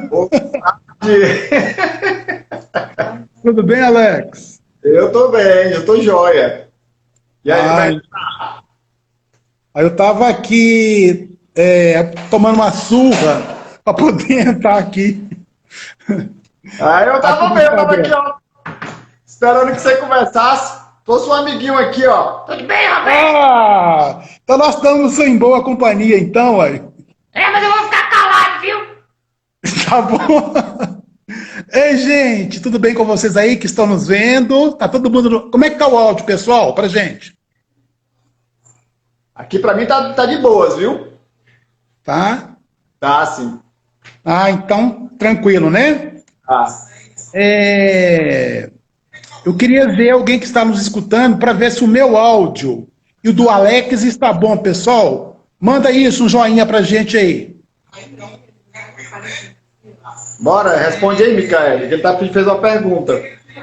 Boa tarde. Tudo bem, Alex? Eu tô bem, eu tô joia. E aí, como é Ai, que tá? aí eu estava aqui tomando uma surra para poder entrar aqui, Eu aqui tava no bem, eu tava aqui, Instagram. ó, esperando que você começasse. Fosse um amiguinho aqui, ó. Tudo bem, Roberto? Então nós estamos em boa companhia, então, aí. Mas eu vou ficar calado, viu? Tá bom? Ei, gente, tudo bem com vocês aí que estão nos vendo? Tá todo mundo. Como é que tá o áudio, pessoal, pra gente? Aqui pra mim tá de boas, viu? Tá? Tá, sim. Então, tranquilo, né? Tá. É, Eu queria ver alguém que está nos escutando para ver se o meu áudio e o do Alex está bom, pessoal. Manda isso, um joinha pra gente aí. Bora, responde aí, Micael, que ele fez uma pergunta.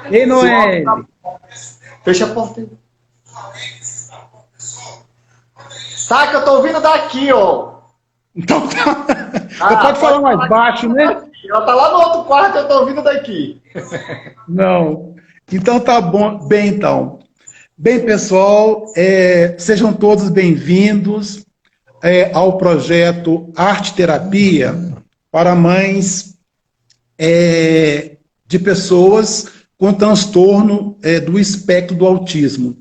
Ei, Se o áudio tá... Noelle. Fecha a porta aí. Tá, que eu tô ouvindo daqui, ó. Então tá. Você pode falar Pode mais falar que eu tô baixo, ouvindo né? daqui. Ela tá lá no outro quarto, eu tô ouvindo daqui. Não. Então tá bom. Bem, então. Bem, pessoal, sejam todos bem-vindos ao projeto Arte Terapia para mães de pessoas com transtorno do espectro do autismo.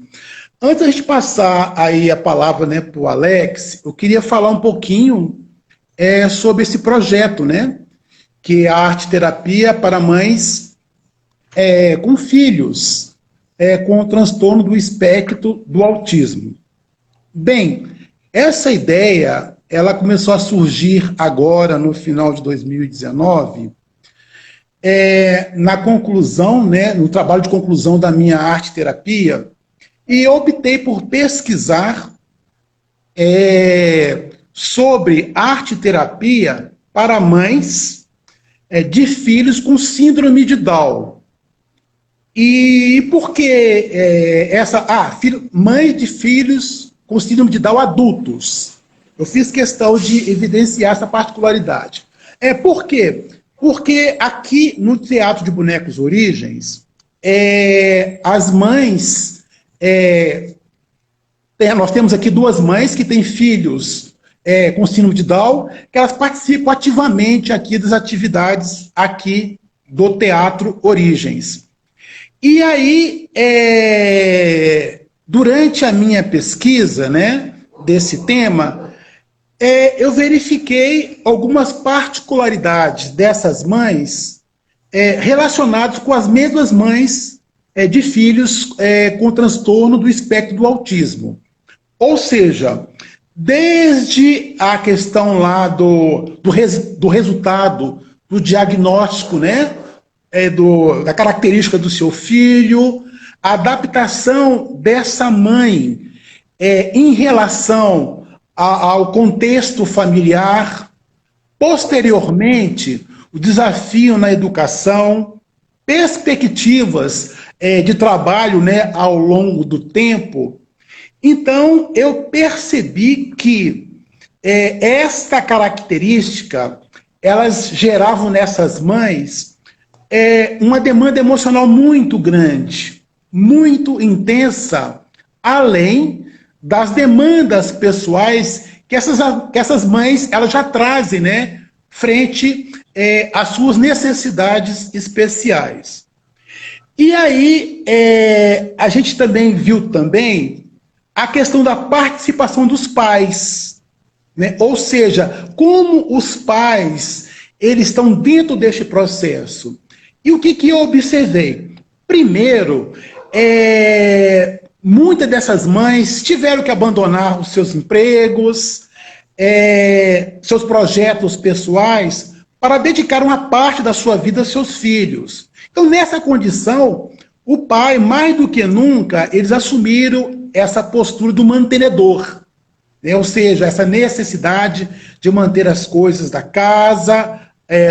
Antes de passar aí a palavra, né, para o Alex, eu queria falar um pouquinho sobre esse projeto, né, que é a arte terapia para mães com filhos com transtorno do espectro do autismo. Bem, essa ideia ela começou a surgir agora no final de 2019, na conclusão, né, no trabalho de conclusão da minha arte terapia, e eu optei por pesquisar sobre arte terapia para mães de filhos com síndrome de Down. E por que mães de filhos com síndrome de Down adultos? Eu fiz questão de evidenciar essa particularidade. Por quê? Porque aqui no Teatro de Bonecos Origens, as mães nós temos aqui duas mães que têm filhos com síndrome de Down, que elas participam ativamente aqui das atividades aqui do Teatro Origens. E aí, durante a minha pesquisa, né, desse tema, eu verifiquei algumas particularidades dessas mães relacionadas com as mesmas mães de filhos com transtorno do espectro do autismo. Ou seja, desde a questão lá do resultado do diagnóstico, né, da característica do seu filho, a adaptação dessa mãe em relação ao contexto familiar, posteriormente, o desafio na educação, perspectivas de trabalho, né, ao longo do tempo. Então, eu percebi que esta característica, elas geravam nessas mães uma demanda emocional muito grande, muito intensa, além das demandas pessoais que essas mães elas já trazem, né, frente às suas necessidades especiais. E aí, a gente também viu também a questão da participação dos pais, né? Ou seja, como os pais eles estão dentro deste processo. E o que eu observei? Primeiro, muitas dessas mães tiveram que abandonar os seus empregos, seus projetos pessoais, para dedicar uma parte da sua vida aos seus filhos. Então, nessa condição, o pai, mais do que nunca, eles assumiram essa postura do mantenedor, né? Ou seja, essa necessidade de manter as coisas da casa,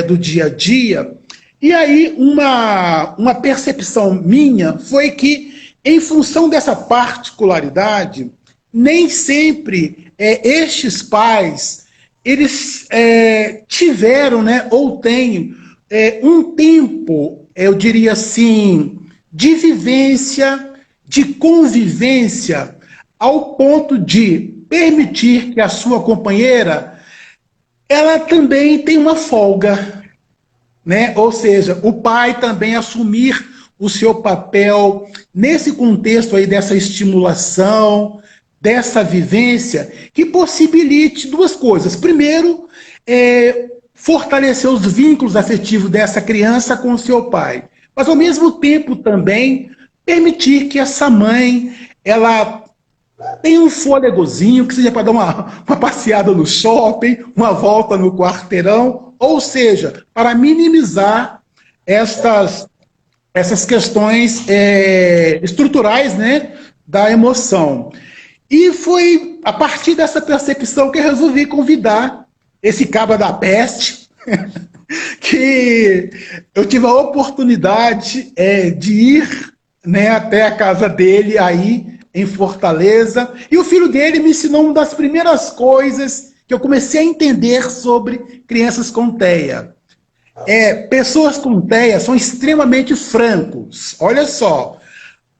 do dia a dia. E aí, uma percepção minha foi que, em função dessa particularidade, nem sempre estes pais eles tiveram, né, ou têm, um tempo, eu diria assim, de vivência, de convivência, ao ponto de permitir que a sua companheira, ela também tem uma folga, né? Ou seja, o pai também assumir o seu papel nesse contexto aí dessa estimulação, dessa vivência, que possibilite duas coisas. Primeiro, fortalecer os vínculos afetivos dessa criança com o seu pai, mas ao mesmo tempo também permitir que essa mãe, ela tenha um fôlegozinho, que seja para dar uma passeada no shopping, uma volta no quarteirão, ou seja, para minimizar essas questões estruturais, né, da emoção. E foi a partir dessa percepção que eu resolvi convidar esse cabra da peste, que eu tive a oportunidade de ir, né, até a casa dele aí em Fortaleza, e o filho dele me ensinou uma das primeiras coisas que eu comecei a entender sobre crianças com TEA. Pessoas com TEA são extremamente francos. Olha só,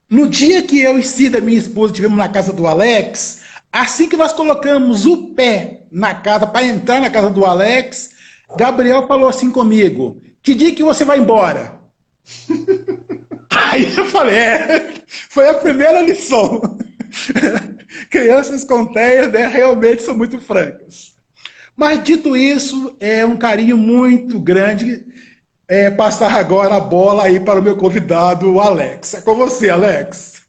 no dia que eu e Cida, minha esposa, estivemos na casa do Alex, assim que nós colocamos o pé na casa, para entrar na casa do Alex, Gabriel falou assim comigo: que dia que você vai embora? Aí eu falei, foi a primeira lição. Crianças com TEA, né, realmente são muito francas. Mas dito isso, é um carinho muito grande passar agora a bola aí para o meu convidado, o Alex. É com você, Alex.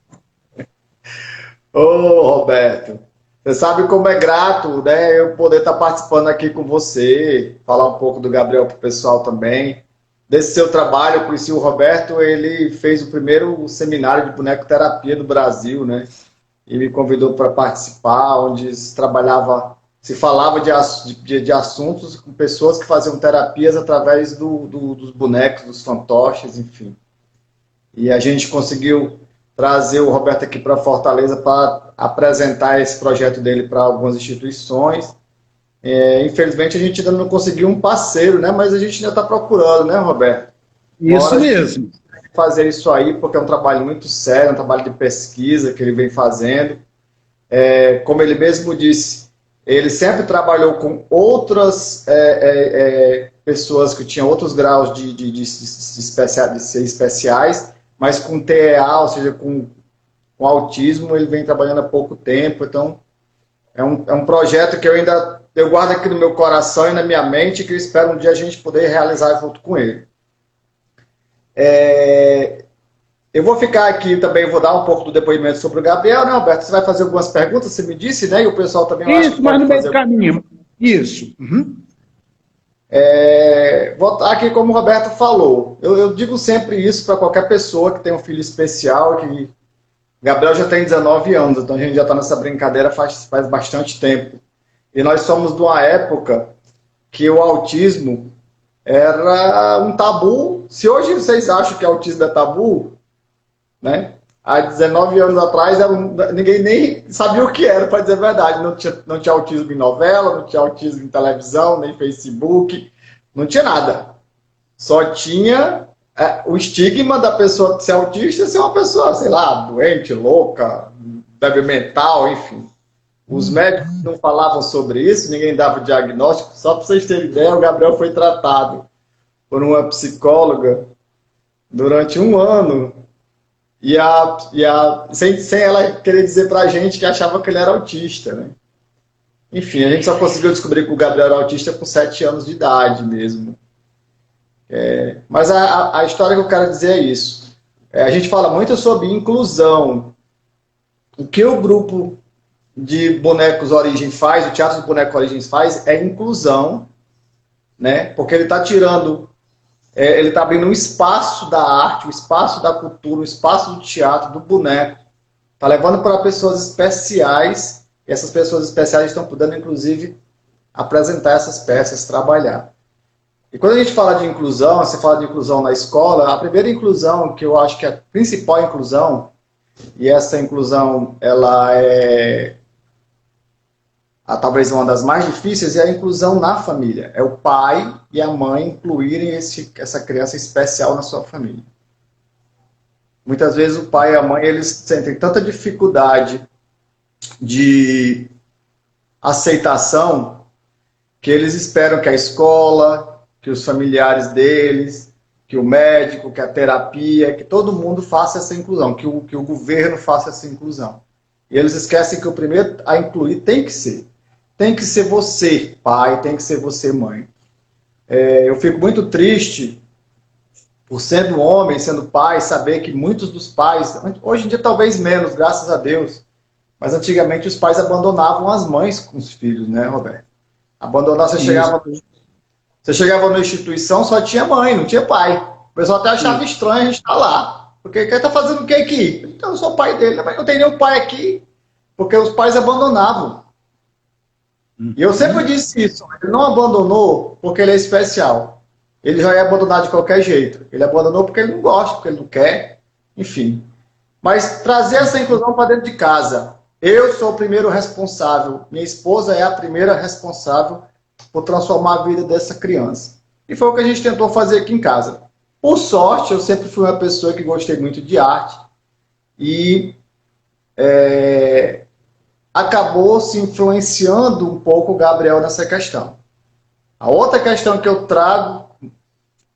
Ô, Roberto, você sabe como é grato, né, eu poder estar participando aqui com você, falar um pouco do Gabriel para o pessoal também. Desse seu trabalho, eu conheci o Roberto, ele fez o primeiro seminário de bonecoterapia do Brasil, né? E me convidou para participar, onde se falava de assuntos com pessoas que faziam terapias através dos bonecos, dos fantoches, enfim. E a gente conseguiu trazer o Roberto aqui para Fortaleza para apresentar esse projeto dele para algumas instituições. Infelizmente a gente ainda não conseguiu um parceiro, né? Mas a gente ainda está procurando, né, Roberto? Isso mesmo. Fazer isso aí, porque é um trabalho muito sério, um trabalho de pesquisa que ele vem fazendo. Como ele mesmo disse, ele sempre trabalhou com outras pessoas que tinham outros graus de ser especiais, mas com TEA, ou seja, com autismo, ele vem trabalhando há pouco tempo. Então, é um projeto que eu guardo aqui no meu coração e na minha mente, que eu espero um dia a gente poder realizar junto com ele. Eu vou ficar aqui também, vou dar um pouco do depoimento sobre o Gabriel, né, Alberto? Você vai fazer algumas perguntas, você me disse, né? E o pessoal também... Isso, mas no meio do caminho. Isso. Uhum. Vou estar aqui como o Roberto falou. Eu digo sempre isso para qualquer pessoa que tem um filho especial, que Gabriel já tem 19 anos, então a gente já está nessa brincadeira faz bastante tempo. E nós somos de uma época que o autismo era um tabu. Se hoje vocês acham que autismo é tabu, né? Há 19 anos atrás, ninguém nem sabia o que era, para dizer a verdade. Não tinha autismo em novela, não tinha autismo em televisão, nem Facebook, não tinha nada. Só tinha o estigma da pessoa ser autista ser uma pessoa, sei lá, doente, louca, débil mental, enfim. Os médicos não falavam sobre isso, ninguém dava diagnóstico. Só para vocês terem ideia, o Gabriel foi tratado por uma psicóloga durante 1 ano. Sem ela querer dizer pra gente que achava que ele era autista, né? Enfim, a gente só conseguiu descobrir que o Gabriel era autista com 7 anos de idade mesmo. Mas a história que eu quero dizer é isso. A gente fala muito sobre inclusão. O que o grupo de bonecos Origem faz, o Teatro de Bonecos Origens faz, é inclusão, né? Porque ele está tirando... ele está abrindo um espaço da arte, um espaço da cultura, um espaço do teatro, do boneco. Está levando para pessoas especiais, e essas pessoas especiais estão podendo, inclusive, apresentar essas peças, trabalhar. E quando a gente fala de inclusão, você fala de inclusão na escola, a primeira inclusão, que eu acho que é a principal inclusão, e essa inclusão, ela é talvez uma das mais difíceis, é a inclusão na família. É o pai e a mãe incluírem essa criança especial na sua família. Muitas vezes o pai e a mãe, eles sentem tanta dificuldade de aceitação que eles esperam que a escola, que os familiares deles, que o médico, que a terapia, que todo mundo faça essa inclusão, que o governo faça essa inclusão. E eles esquecem que o primeiro a incluir tem que ser. Tem que ser você, pai, tem que ser você, mãe. Eu fico muito triste, por sendo homem, sendo pai, saber que muitos dos pais, hoje em dia talvez menos, graças a Deus, mas antigamente os pais abandonavam as mães com os filhos, né, Roberto? Abandonar, você chegava na instituição, só tinha mãe, não tinha pai. O pessoal até achava estranho a gente estar lá. Porque ele está fazendo o que aqui? Então, eu sou pai dele, mas não tem nenhum pai aqui. Porque os pais abandonavam. E eu sempre disse isso. Ele não abandonou porque ele é especial. Ele já ia abandonar de qualquer jeito. Ele abandonou porque ele não gosta, porque ele não quer. Enfim. Mas trazer essa inclusão para dentro de casa. Eu sou o primeiro responsável. Minha esposa é a primeira responsável por transformar a vida dessa criança. E foi o que a gente tentou fazer aqui em casa. Por sorte, eu sempre fui uma pessoa que gostei muito de arte e acabou se influenciando um pouco o Gabriel nessa questão. A outra questão que eu trago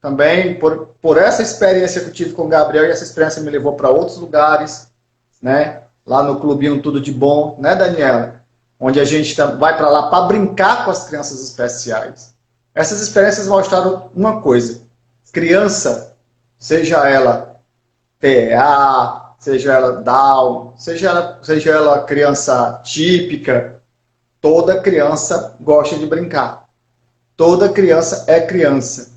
também, por essa experiência que eu tive com o Gabriel, e essa experiência me levou para outros lugares, né? Lá no Clubinho Tudo de Bom, né, Daniela? Onde a gente vai para lá para brincar com as crianças especiais. Essas experiências mostraram uma coisa. Criança, seja ela TEA, seja ela Down, seja ela criança típica, toda criança gosta de brincar. Toda criança é criança.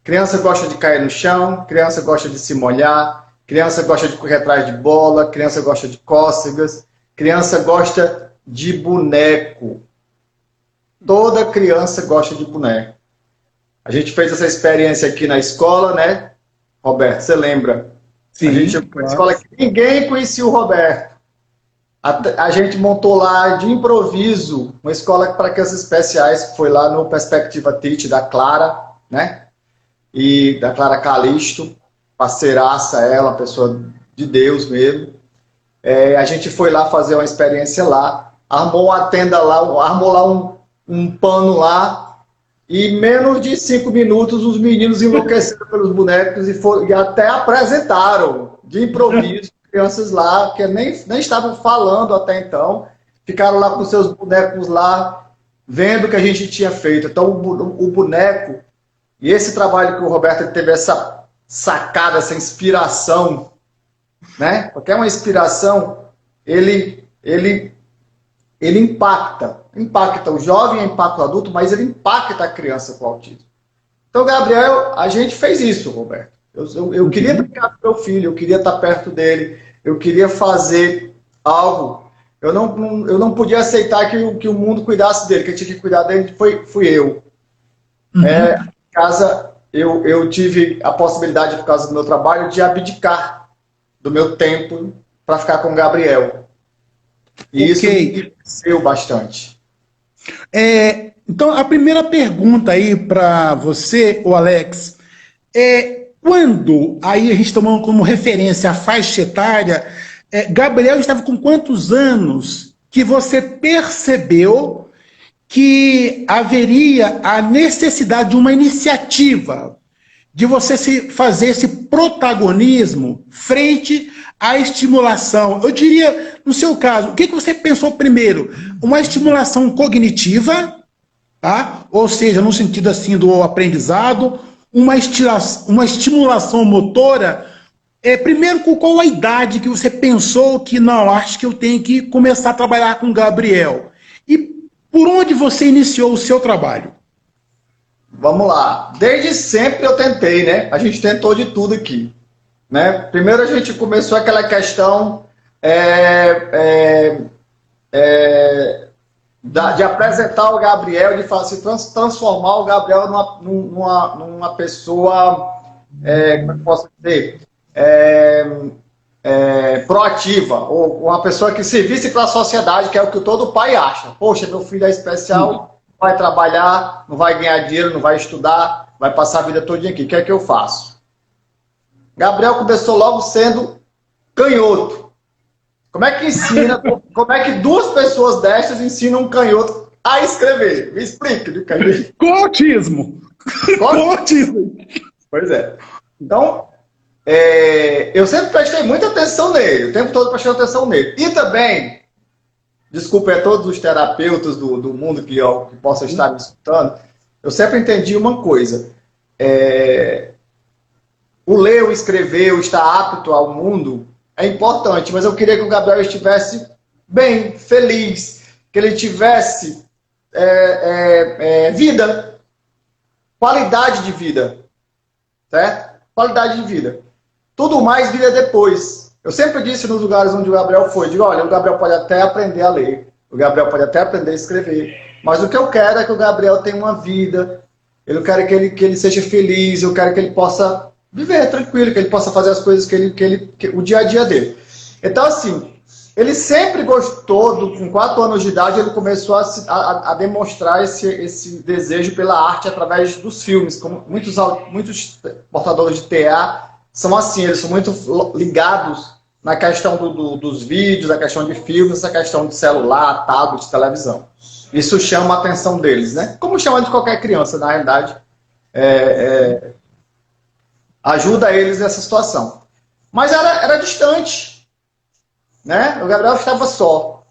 Criança gosta de cair no chão, criança gosta de se molhar, criança gosta de correr atrás de bola, criança gosta de cócegas, criança gosta de boneco. Toda criança gosta de boneco. A gente fez essa experiência aqui na escola, né? Roberto, você lembra? Sim, a gente chegou na escola que ninguém conhecia o Roberto. A gente montou lá de improviso uma escola para crianças especiais, que foi lá no Perspectiva Teach da Clara, né? E da Clara Calisto, parceiraça ela, pessoa de Deus mesmo. A gente foi lá fazer uma experiência lá, armou uma tenda lá, armou lá um pano lá, e menos de 5 minutos os meninos enlouqueceram pelos bonecos e até apresentaram de improviso crianças lá que nem estavam falando até então, ficaram lá com seus bonecos lá, vendo o que a gente tinha feito. Então o boneco, e esse trabalho que o Roberto teve essa sacada, essa inspiração, né? Porque é uma inspiração, ele impacta o jovem, impacta o adulto, mas ele impacta a criança com autismo. Então, Gabriel, a gente fez isso, Roberto. Eu queria brincar com meu filho, eu queria estar perto dele, eu queria fazer algo. Eu não podia aceitar que o mundo cuidasse dele, quem tinha que cuidar dele fui eu. Em casa, eu tive a possibilidade, por causa do meu trabalho, de abdicar do meu tempo para ficar com o Gabriel. E isso me enriqueceu bastante. Então, a primeira pergunta aí para você, o Alex, quando, aí a gente tomando como referência a faixa etária, Gabriel estava com quantos anos que você percebeu que haveria a necessidade de uma iniciativa, de você fazer esse protagonismo frente à estimulação? Eu diria, no seu caso, o que você pensou primeiro? Uma estimulação cognitiva, tá? Ou seja, no sentido assim do aprendizado, uma estimulação motora. Primeiro, com qual a idade que você pensou que, não, acho que eu tenho que começar a trabalhar com o Gabriel? E por onde você iniciou o seu trabalho? Vamos lá. Desde sempre eu tentei, né? A gente tentou de tudo aqui. Né? Primeiro a gente começou aquela questão de apresentar o Gabriel, de transformar o Gabriel numa pessoa, como eu posso dizer, proativa, ou uma pessoa que servisse para a sociedade, que é o que todo pai acha. Poxa, meu filho é especial, vai trabalhar, não vai ganhar dinheiro, não vai estudar, vai passar a vida toda aqui. O que é que eu faço? Gabriel começou logo sendo canhoto. Como é que ensina, como é que duas pessoas destas ensinam um canhoto a escrever? Me explica. Com autismo. Com autismo. Pois é. Então, eu sempre prestei muita atenção nele, o tempo todo prestei atenção nele. E também, desculpe a todos os terapeutas do mundo que possam estar me escutando, eu sempre entendi uma coisa. O ler, o escrever, o estar apto ao mundo é importante, mas eu queria que o Gabriel estivesse bem, feliz, que ele tivesse vida, qualidade de vida, certo? Qualidade de vida. Tudo mais viria depois. Eu sempre disse nos lugares onde o Gabriel foi, digo, olha, o Gabriel pode até aprender a ler, o Gabriel pode até aprender a escrever, mas o que eu quero é que o Gabriel tenha uma vida, eu quero que ele seja feliz, eu quero que ele possa viver tranquilo, que ele possa fazer as coisas o dia a dia dele. Então, assim, ele sempre gostou, com 4 anos de idade, ele começou a demonstrar esse desejo pela arte através dos filmes. Como muitos portadores de TA são assim, eles são muito ligados na questão dos vídeos, na questão de filmes, na questão de celular, tablet, televisão. Isso chama a atenção deles, né? Como chama de qualquer criança, na realidade. Ajuda eles nessa situação. Mas era distante, né? O Gabriel estava só.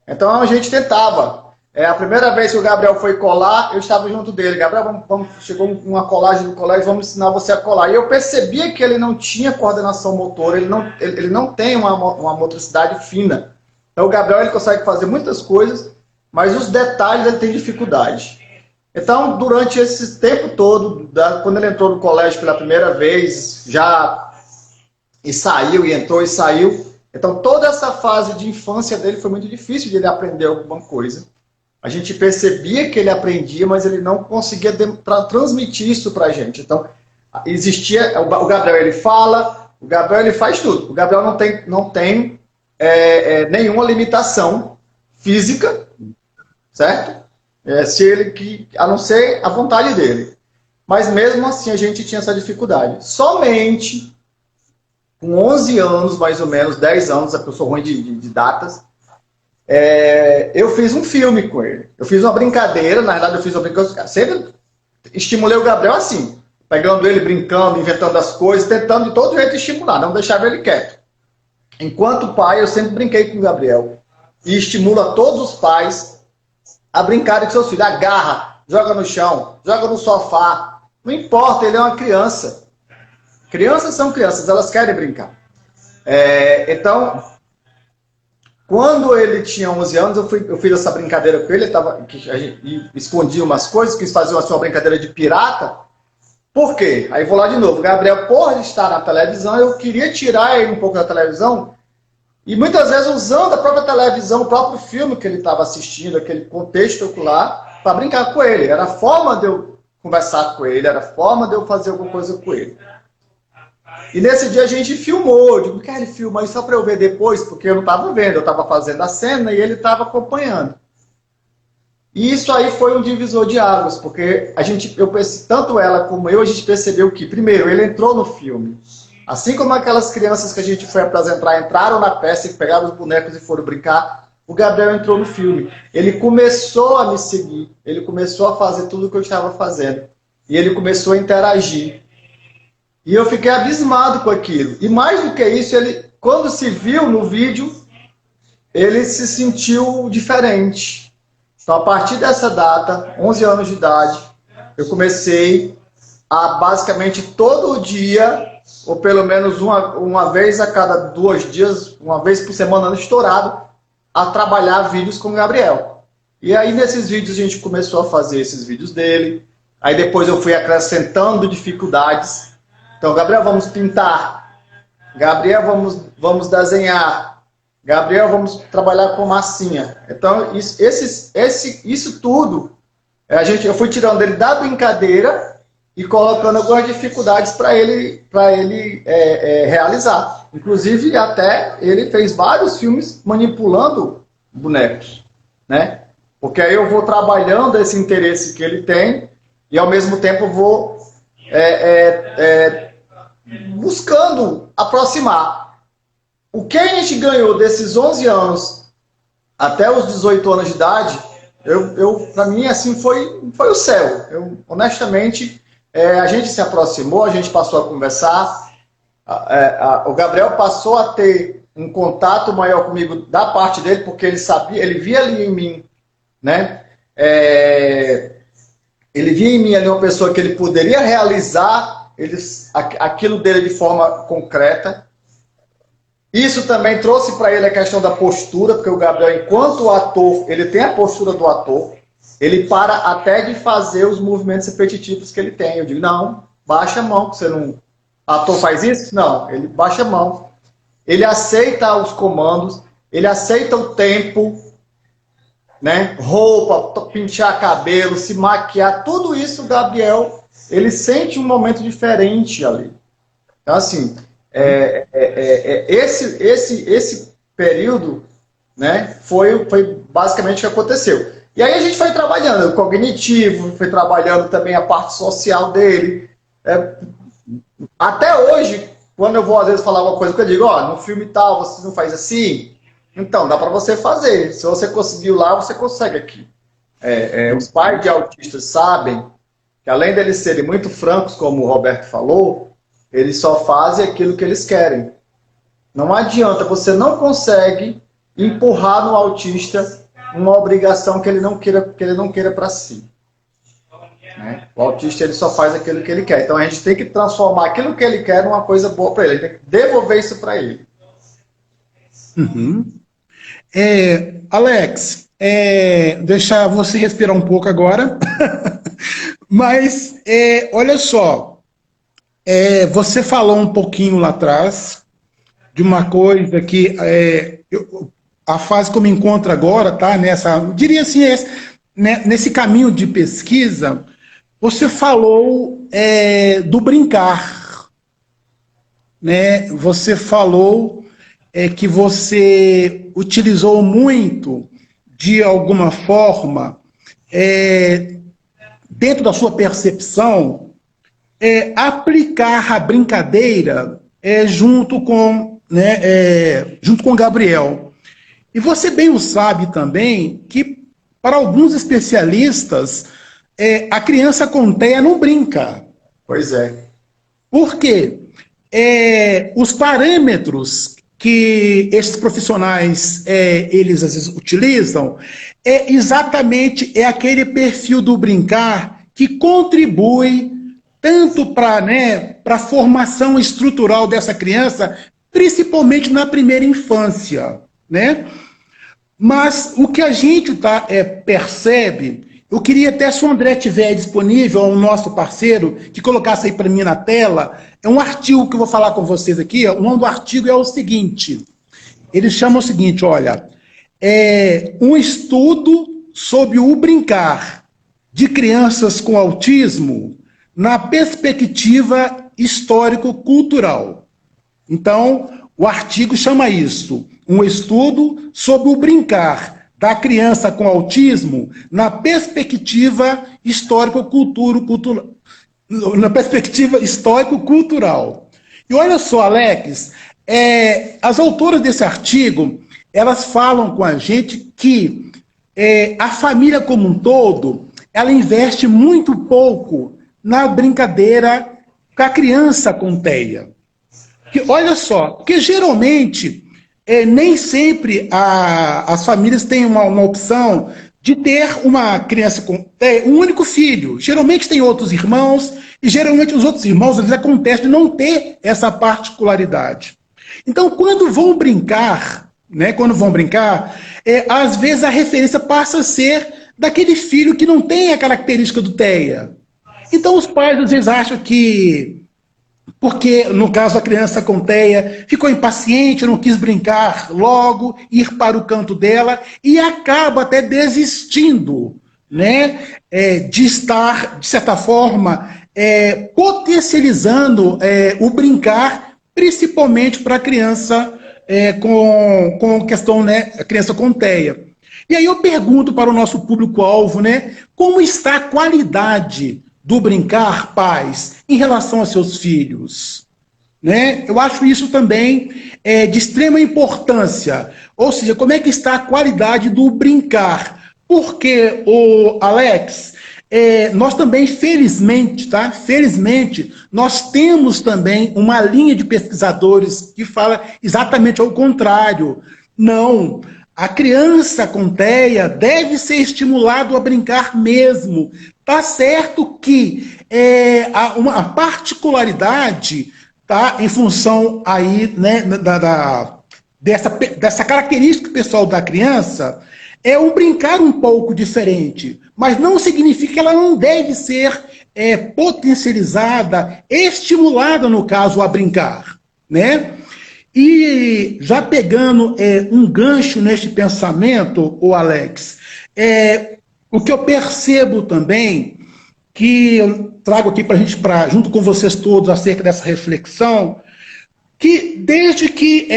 Então a gente tentava. A primeira vez que o Gabriel foi colar, eu estava junto dele. Gabriel, chegou uma colagem no colégio, vamos ensinar você a colar. E eu percebia que ele não tinha coordenação motora, ele não tem uma motricidade fina. Então o Gabriel ele consegue fazer muitas coisas, mas os detalhes ele tem dificuldade. Então, durante esse tempo todo, quando ele entrou no colégio pela primeira vez, e saiu, e entrou e saiu. Então, toda essa fase de infância dele foi muito difícil de ele aprender alguma coisa. A gente percebia que ele aprendia, mas ele não conseguia transmitir isso para a gente. Então, existia... O Gabriel, ele fala, o Gabriel, ele faz tudo. O Gabriel não tem nenhuma limitação física, certo? A não ser a vontade dele. Mas mesmo assim a gente tinha essa dificuldade. Somente com 11 anos, mais ou menos, 10 anos, eu sou ruim de datas, eu fiz um filme com ele. Eu fiz uma brincadeira, na verdade eu fiz uma brincadeira, sempre estimulei o Gabriel assim, pegando ele, brincando, inventando as coisas, tentando de todo jeito estimular, não deixava ele quieto. Enquanto pai, eu sempre brinquei com o Gabriel. E estimulo a todos os pais a brincarem com seus filhos. Agarra, joga no chão, joga no sofá. Não importa, ele é uma criança. Crianças são crianças, elas querem brincar. Então, quando ele tinha 11 anos, eu fiz essa brincadeira com ele, a gente escondia umas coisas, quis fazer uma brincadeira de pirata. Por quê? Aí vou lá de novo. O Gabriel, por estar na televisão, eu queria tirar ele um pouco da televisão, e muitas vezes usando a própria televisão, o próprio filme que ele estava assistindo, aquele contexto ocular, para brincar com ele. Era a forma de eu conversar com ele, era a forma de eu fazer alguma coisa com ele. E nesse dia a gente filmou. Eu digo, quer ele filma isso só para eu ver depois? Porque eu não estava vendo, eu estava fazendo a cena e ele estava acompanhando. E isso aí foi um divisor de águas, porque tanto ela como eu, a gente percebeu que, primeiro, ele entrou no filme. Assim como aquelas crianças que a gente foi apresentar, entraram na peça e pegaram os bonecos e foram brincar, o Gabriel entrou no filme. Ele começou a me seguir, ele começou a fazer tudo o que eu estava fazendo. E ele começou a interagir. E eu fiquei abismado com aquilo. E mais do que isso, ele, quando se viu no vídeo, ele se sentiu diferente. Então, a partir dessa data, 11 anos de idade, eu comecei a basicamente todo dia, ou pelo menos uma vez a cada 2 dias, uma vez por semana estourado, a trabalhar vídeos com o Gabriel. E aí nesses vídeos a gente começou a fazer esses vídeos dele. Aí depois eu fui acrescentando dificuldades. Então, Gabriel, vamos pintar. Gabriel, vamos desenhar. Gabriel, vamos trabalhar com massinha. Então, isso tudo, eu fui tirando ele da brincadeira e colocando algumas dificuldades para ele realizar. Inclusive, até ele fez vários filmes manipulando bonecos, né? Porque aí eu vou trabalhando esse interesse que ele tem e, ao mesmo tempo, vou buscando aproximar. O que a gente ganhou desses 11 anos até os 18 anos de idade, para mim, assim, foi o céu. Honestamente, a gente se aproximou, a gente passou a conversar, o Gabriel passou a ter um contato maior comigo da parte dele, porque ele sabia, ele via ali em mim, né? Ele via em mim ali uma pessoa que ele poderia realizar aquilo dele de forma concreta. Isso também trouxe para ele a questão da postura, porque o Gabriel, enquanto ator, ele tem a postura do ator, ele para até de fazer os movimentos repetitivos que ele tem. Eu digo, não, baixa a mão, que você não... Ator faz isso? Não, ele baixa a mão. Ele aceita os comandos, ele aceita o tempo, né? Roupa, pentear cabelo, se maquiar, tudo isso o Gabriel, ele sente um momento diferente ali. Então, assim, esse período, né, foi basicamente o que aconteceu. E aí a gente foi trabalhando o cognitivo, foi trabalhando também a parte social dele. Até hoje, quando eu vou às vezes falar alguma coisa que eu digo, no filme tal, você não faz assim, então dá para você fazer. Se você conseguiu lá, você consegue aqui. Os pais de autistas sabem que, além deles serem muito francos, como o Roberto falou, eles só fazem aquilo que eles querem. Não adianta, você não consegue empurrar no autista uma obrigação que ele não queira para si. Né? O autista, ele só faz aquilo que ele quer. Então a gente tem que transformar aquilo que ele quer numa coisa boa para ele. Tem que devolver isso para ele. Uhum. Alex, deixar você respirar um pouco agora. Mas, olha só, você falou um pouquinho lá atrás de uma coisa que a fase que eu me encontro agora, tá? Diria assim, nesse caminho de pesquisa, você falou do brincar, né? Você falou que você utilizou muito, de alguma forma, dentro da sua percepção, aplicar a brincadeira junto com Gabriel. E você bem o sabe também que, para alguns especialistas, a criança com TEA não brinca. Pois é. Por quê? Os parâmetros que esses profissionais eles às vezes utilizam exatamente aquele perfil do brincar que contribui tanto para a formação estrutural dessa criança, principalmente na primeira infância, né? Mas o que a gente percebe, eu queria até, se o André tiver disponível, o nosso parceiro, que colocasse aí para mim na tela, é um artigo que eu vou falar com vocês aqui. O nome do artigo é o seguinte, ele chama o seguinte, olha, um estudo sobre o brincar de crianças com autismo na perspectiva histórico-cultural. Então, o artigo chama isso, um estudo sobre o brincar da criança com autismo na perspectiva histórico-cultural. E olha só, Alex, as autoras desse artigo, elas falam com a gente que a família como um todo, ela investe muito pouco na brincadeira com a criança com TEA. Olha só, porque geralmente, nem sempre as famílias têm uma opção de ter uma criança com um único filho. Geralmente tem outros irmãos, e geralmente os outros irmãos, às vezes, acontece de não ter essa particularidade. Então, quando vão brincar, às vezes a referência passa a ser daquele filho que não tem a característica do TEA. Então, os pais, às vezes, acham que, porque, no caso, a criança com TEA ficou impaciente, não quis brincar logo, ir para o canto dela, e acaba até desistindo, né, de estar, de certa forma, potencializando o brincar principalmente para a criança com questão, né, a criança com TEA. E aí eu pergunto para o nosso público-alvo, né, como está a qualidade do brincar, pais, em relação a seus filhos? Né? Eu acho isso também de extrema importância. Ou seja, como é que está a qualidade do brincar? Porque, o Alex, nós também, felizmente, tá? Felizmente, nós temos também uma linha de pesquisadores que fala exatamente ao contrário. Não, a criança com TEA deve ser estimulado a brincar mesmo. Tá certo que uma particularidade, tá, em função aí, né, dessa característica pessoal da criança, é um brincar um pouco diferente, mas não significa que ela não deve ser potencializada, estimulada, no caso, a brincar, né? E já pegando um gancho neste pensamento, o Alex, o que eu percebo também, que eu trago aqui para a gente, junto com vocês todos, acerca dessa reflexão, que desde que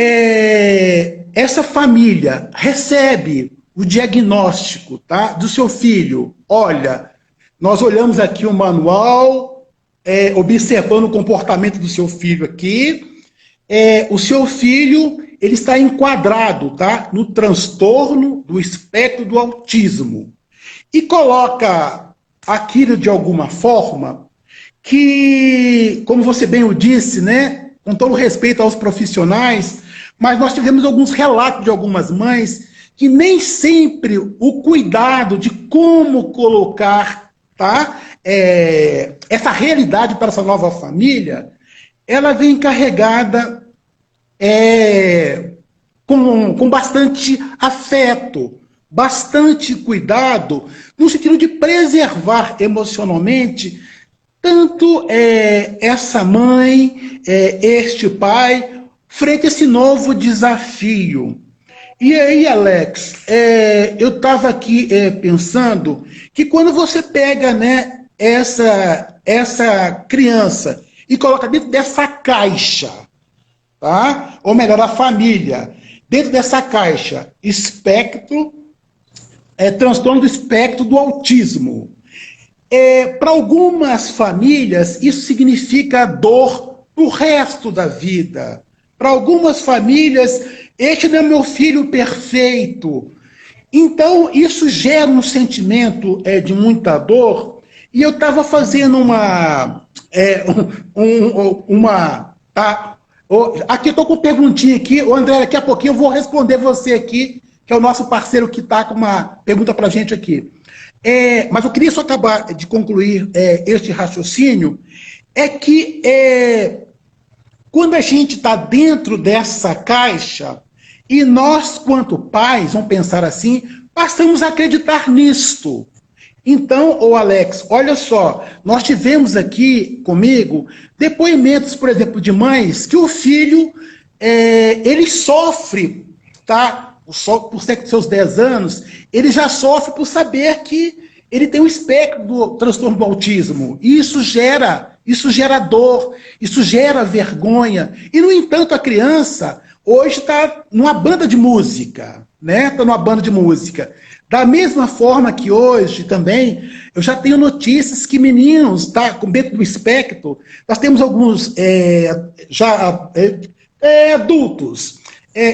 essa família recebe o diagnóstico, tá, do seu filho, olha, nós olhamos aqui o manual, observando o comportamento do seu filho aqui, o seu filho, ele está enquadrado, tá, no transtorno do espectro do autismo, e coloca aquilo de alguma forma que, como você bem o disse, né, com todo respeito aos profissionais, mas nós tivemos alguns relatos de algumas mães que nem sempre o cuidado de como colocar, tá, essa realidade para essa nova família, ela vem carregada com bastante afeto, bastante cuidado, no sentido de preservar emocionalmente tanto essa mãe, este pai, frente a esse novo desafio. E aí, Alex, eu estava aqui pensando que quando você pega, né, essa criança e coloca dentro dessa caixa, tá? Ou melhor, a família, dentro dessa caixa, espectro, transtorno do espectro do autismo. Para algumas famílias, isso significa dor pro resto da vida. Para algumas famílias, este não é meu filho perfeito. Então, isso gera um sentimento de muita dor. E eu estava fazendo tá? Aqui estou com uma perguntinha aqui. Ô, André, daqui a pouquinho eu vou responder você aqui, que é o nosso parceiro que está com uma pergunta para a gente aqui. Mas eu queria só acabar de concluir este raciocínio, que quando a gente está dentro dessa caixa, e nós, quanto pais, vamos pensar assim, passamos a acreditar nisto. Então, ô Alex, olha só, nós tivemos aqui comigo depoimentos, por exemplo, de mães que o filho, ele sofre, tá? Por ser com seus 10 anos, ele já sofre por saber que ele tem um espectro do transtorno do autismo. E isso gera dor, isso gera vergonha. E, no entanto, a criança hoje está numa banda de música, né? Está numa banda de música. Da mesma forma que hoje também, eu já tenho notícias que meninos, tá, com dentro do espectro, nós temos alguns adultos,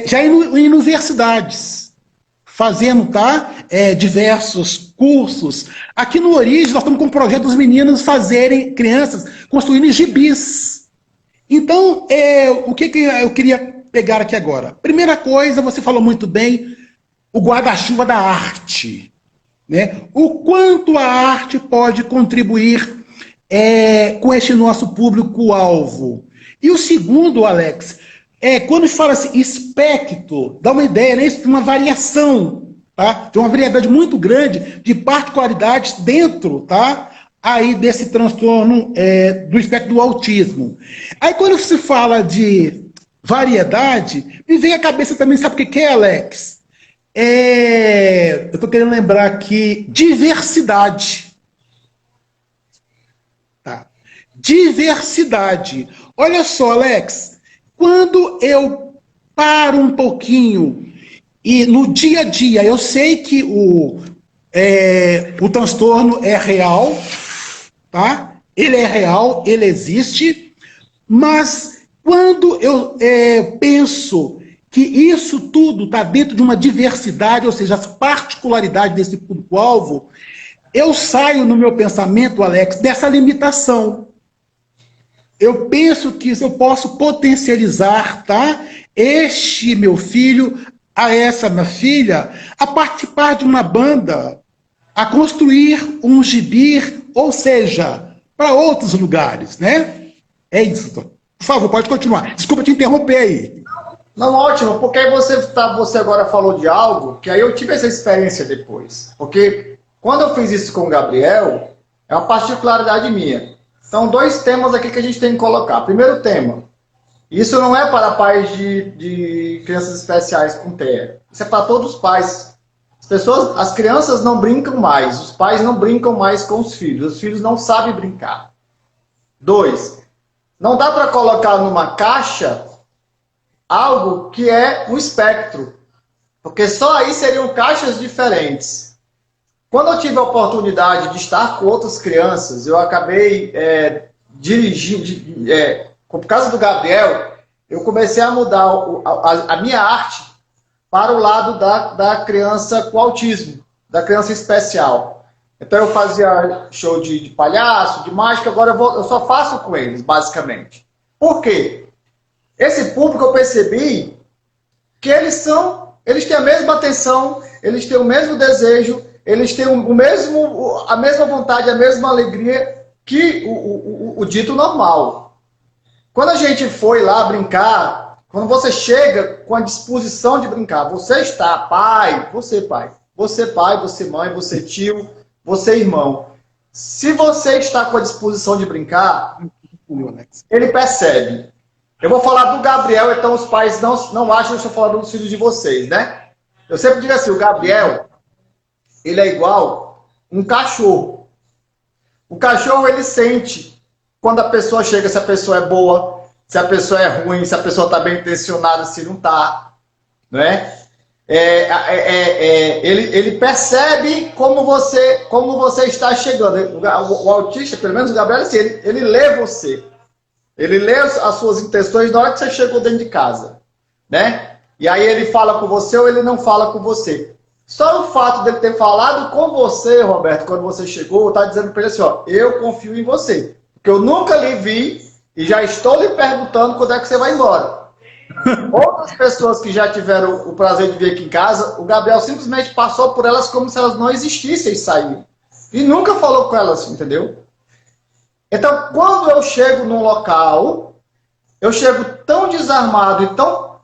já em universidades, fazendo, tá, diversos cursos. Aqui no Origem, nós estamos com um projeto dos meninos fazerem, crianças, construírem gibis. Então, o que eu queria pegar aqui agora? Primeira coisa, você falou muito bem, o guarda-chuva da arte, né? O quanto a arte pode contribuir com este nosso público-alvo. E o segundo, Alex, quando se fala assim, espectro, dá uma ideia, né, de uma variação, tá? De uma variedade muito grande de particularidades dentro, tá, aí desse transtorno do espectro do autismo. Aí quando se fala de variedade, me vem à cabeça também, sabe o que é, Alex? Eu estou querendo lembrar aqui, diversidade. Tá. Diversidade. Olha só, Alex, quando eu paro um pouquinho e no dia a dia eu sei que o transtorno é real, tá? Ele é real, ele existe, mas quando eu penso que isso tudo está dentro de uma diversidade, ou seja, as particularidades desse público-alvo, eu saio no meu pensamento, Alex, dessa limitação. Eu penso que eu posso potencializar, tá, este meu filho, a essa minha filha, a participar de uma banda, a construir um gibi, ou seja, para outros lugares, né? É isso. Por favor, pode continuar. Desculpa te interromper aí. Não, ótimo, porque aí você agora falou de algo que aí eu tive essa experiência depois. Porque quando eu fiz isso com o Gabriel, é uma particularidade minha. São dois temas aqui que a gente tem que colocar. Primeiro tema, isso não é para pais de crianças especiais com TEA. Isso é para todos os pais. As crianças não brincam mais, os pais não brincam mais com os filhos não sabem brincar. 2, não dá para colocar numa caixa algo que é um espectro, porque só aí seriam caixas diferentes. Quando eu tive a oportunidade de estar com outras crianças, eu acabei dirigindo, por causa do Gabriel, eu comecei a mudar a minha arte para o lado da criança com autismo, da criança especial. Então eu fazia show de palhaço, de mágica, agora eu só faço com eles, basicamente. Por quê? Esse público eu percebi que eles têm a mesma atenção, eles têm o mesmo desejo, eles têm a mesma vontade, a mesma alegria que o dito normal. Quando a gente foi lá brincar, quando você chega com a disposição de brincar, você está pai, você pai, você mãe, você tio, você irmão. Se você está com a disposição de brincar, ele percebe. Eu vou falar do Gabriel, então os pais não acham que eu estou falando dos filhos de vocês, né? Eu sempre digo assim, o Gabriel, ele é igual um cachorro. O cachorro, ele sente quando a pessoa chega, se a pessoa é boa, se a pessoa é ruim, se a pessoa está bem intencionada, se não está, não é? Ele percebe como você está chegando. O autista, pelo menos o Gabriel, assim, ele lê você. Ele lê as suas intenções na hora que você chegou dentro de casa, né? E aí ele fala com você ou ele não fala com você. Só o fato dele ter falado com você, Roberto, quando você chegou, está dizendo para ele assim, ó, eu confio em você. Porque eu nunca lhe vi e já estou lhe perguntando quando é que você vai embora. Outras pessoas que já tiveram o prazer de vir aqui em casa, o Gabriel simplesmente passou por elas como se elas não existissem e saiu. E nunca falou com elas, entendeu? Então, quando eu chego num local, eu chego tão desarmado e tão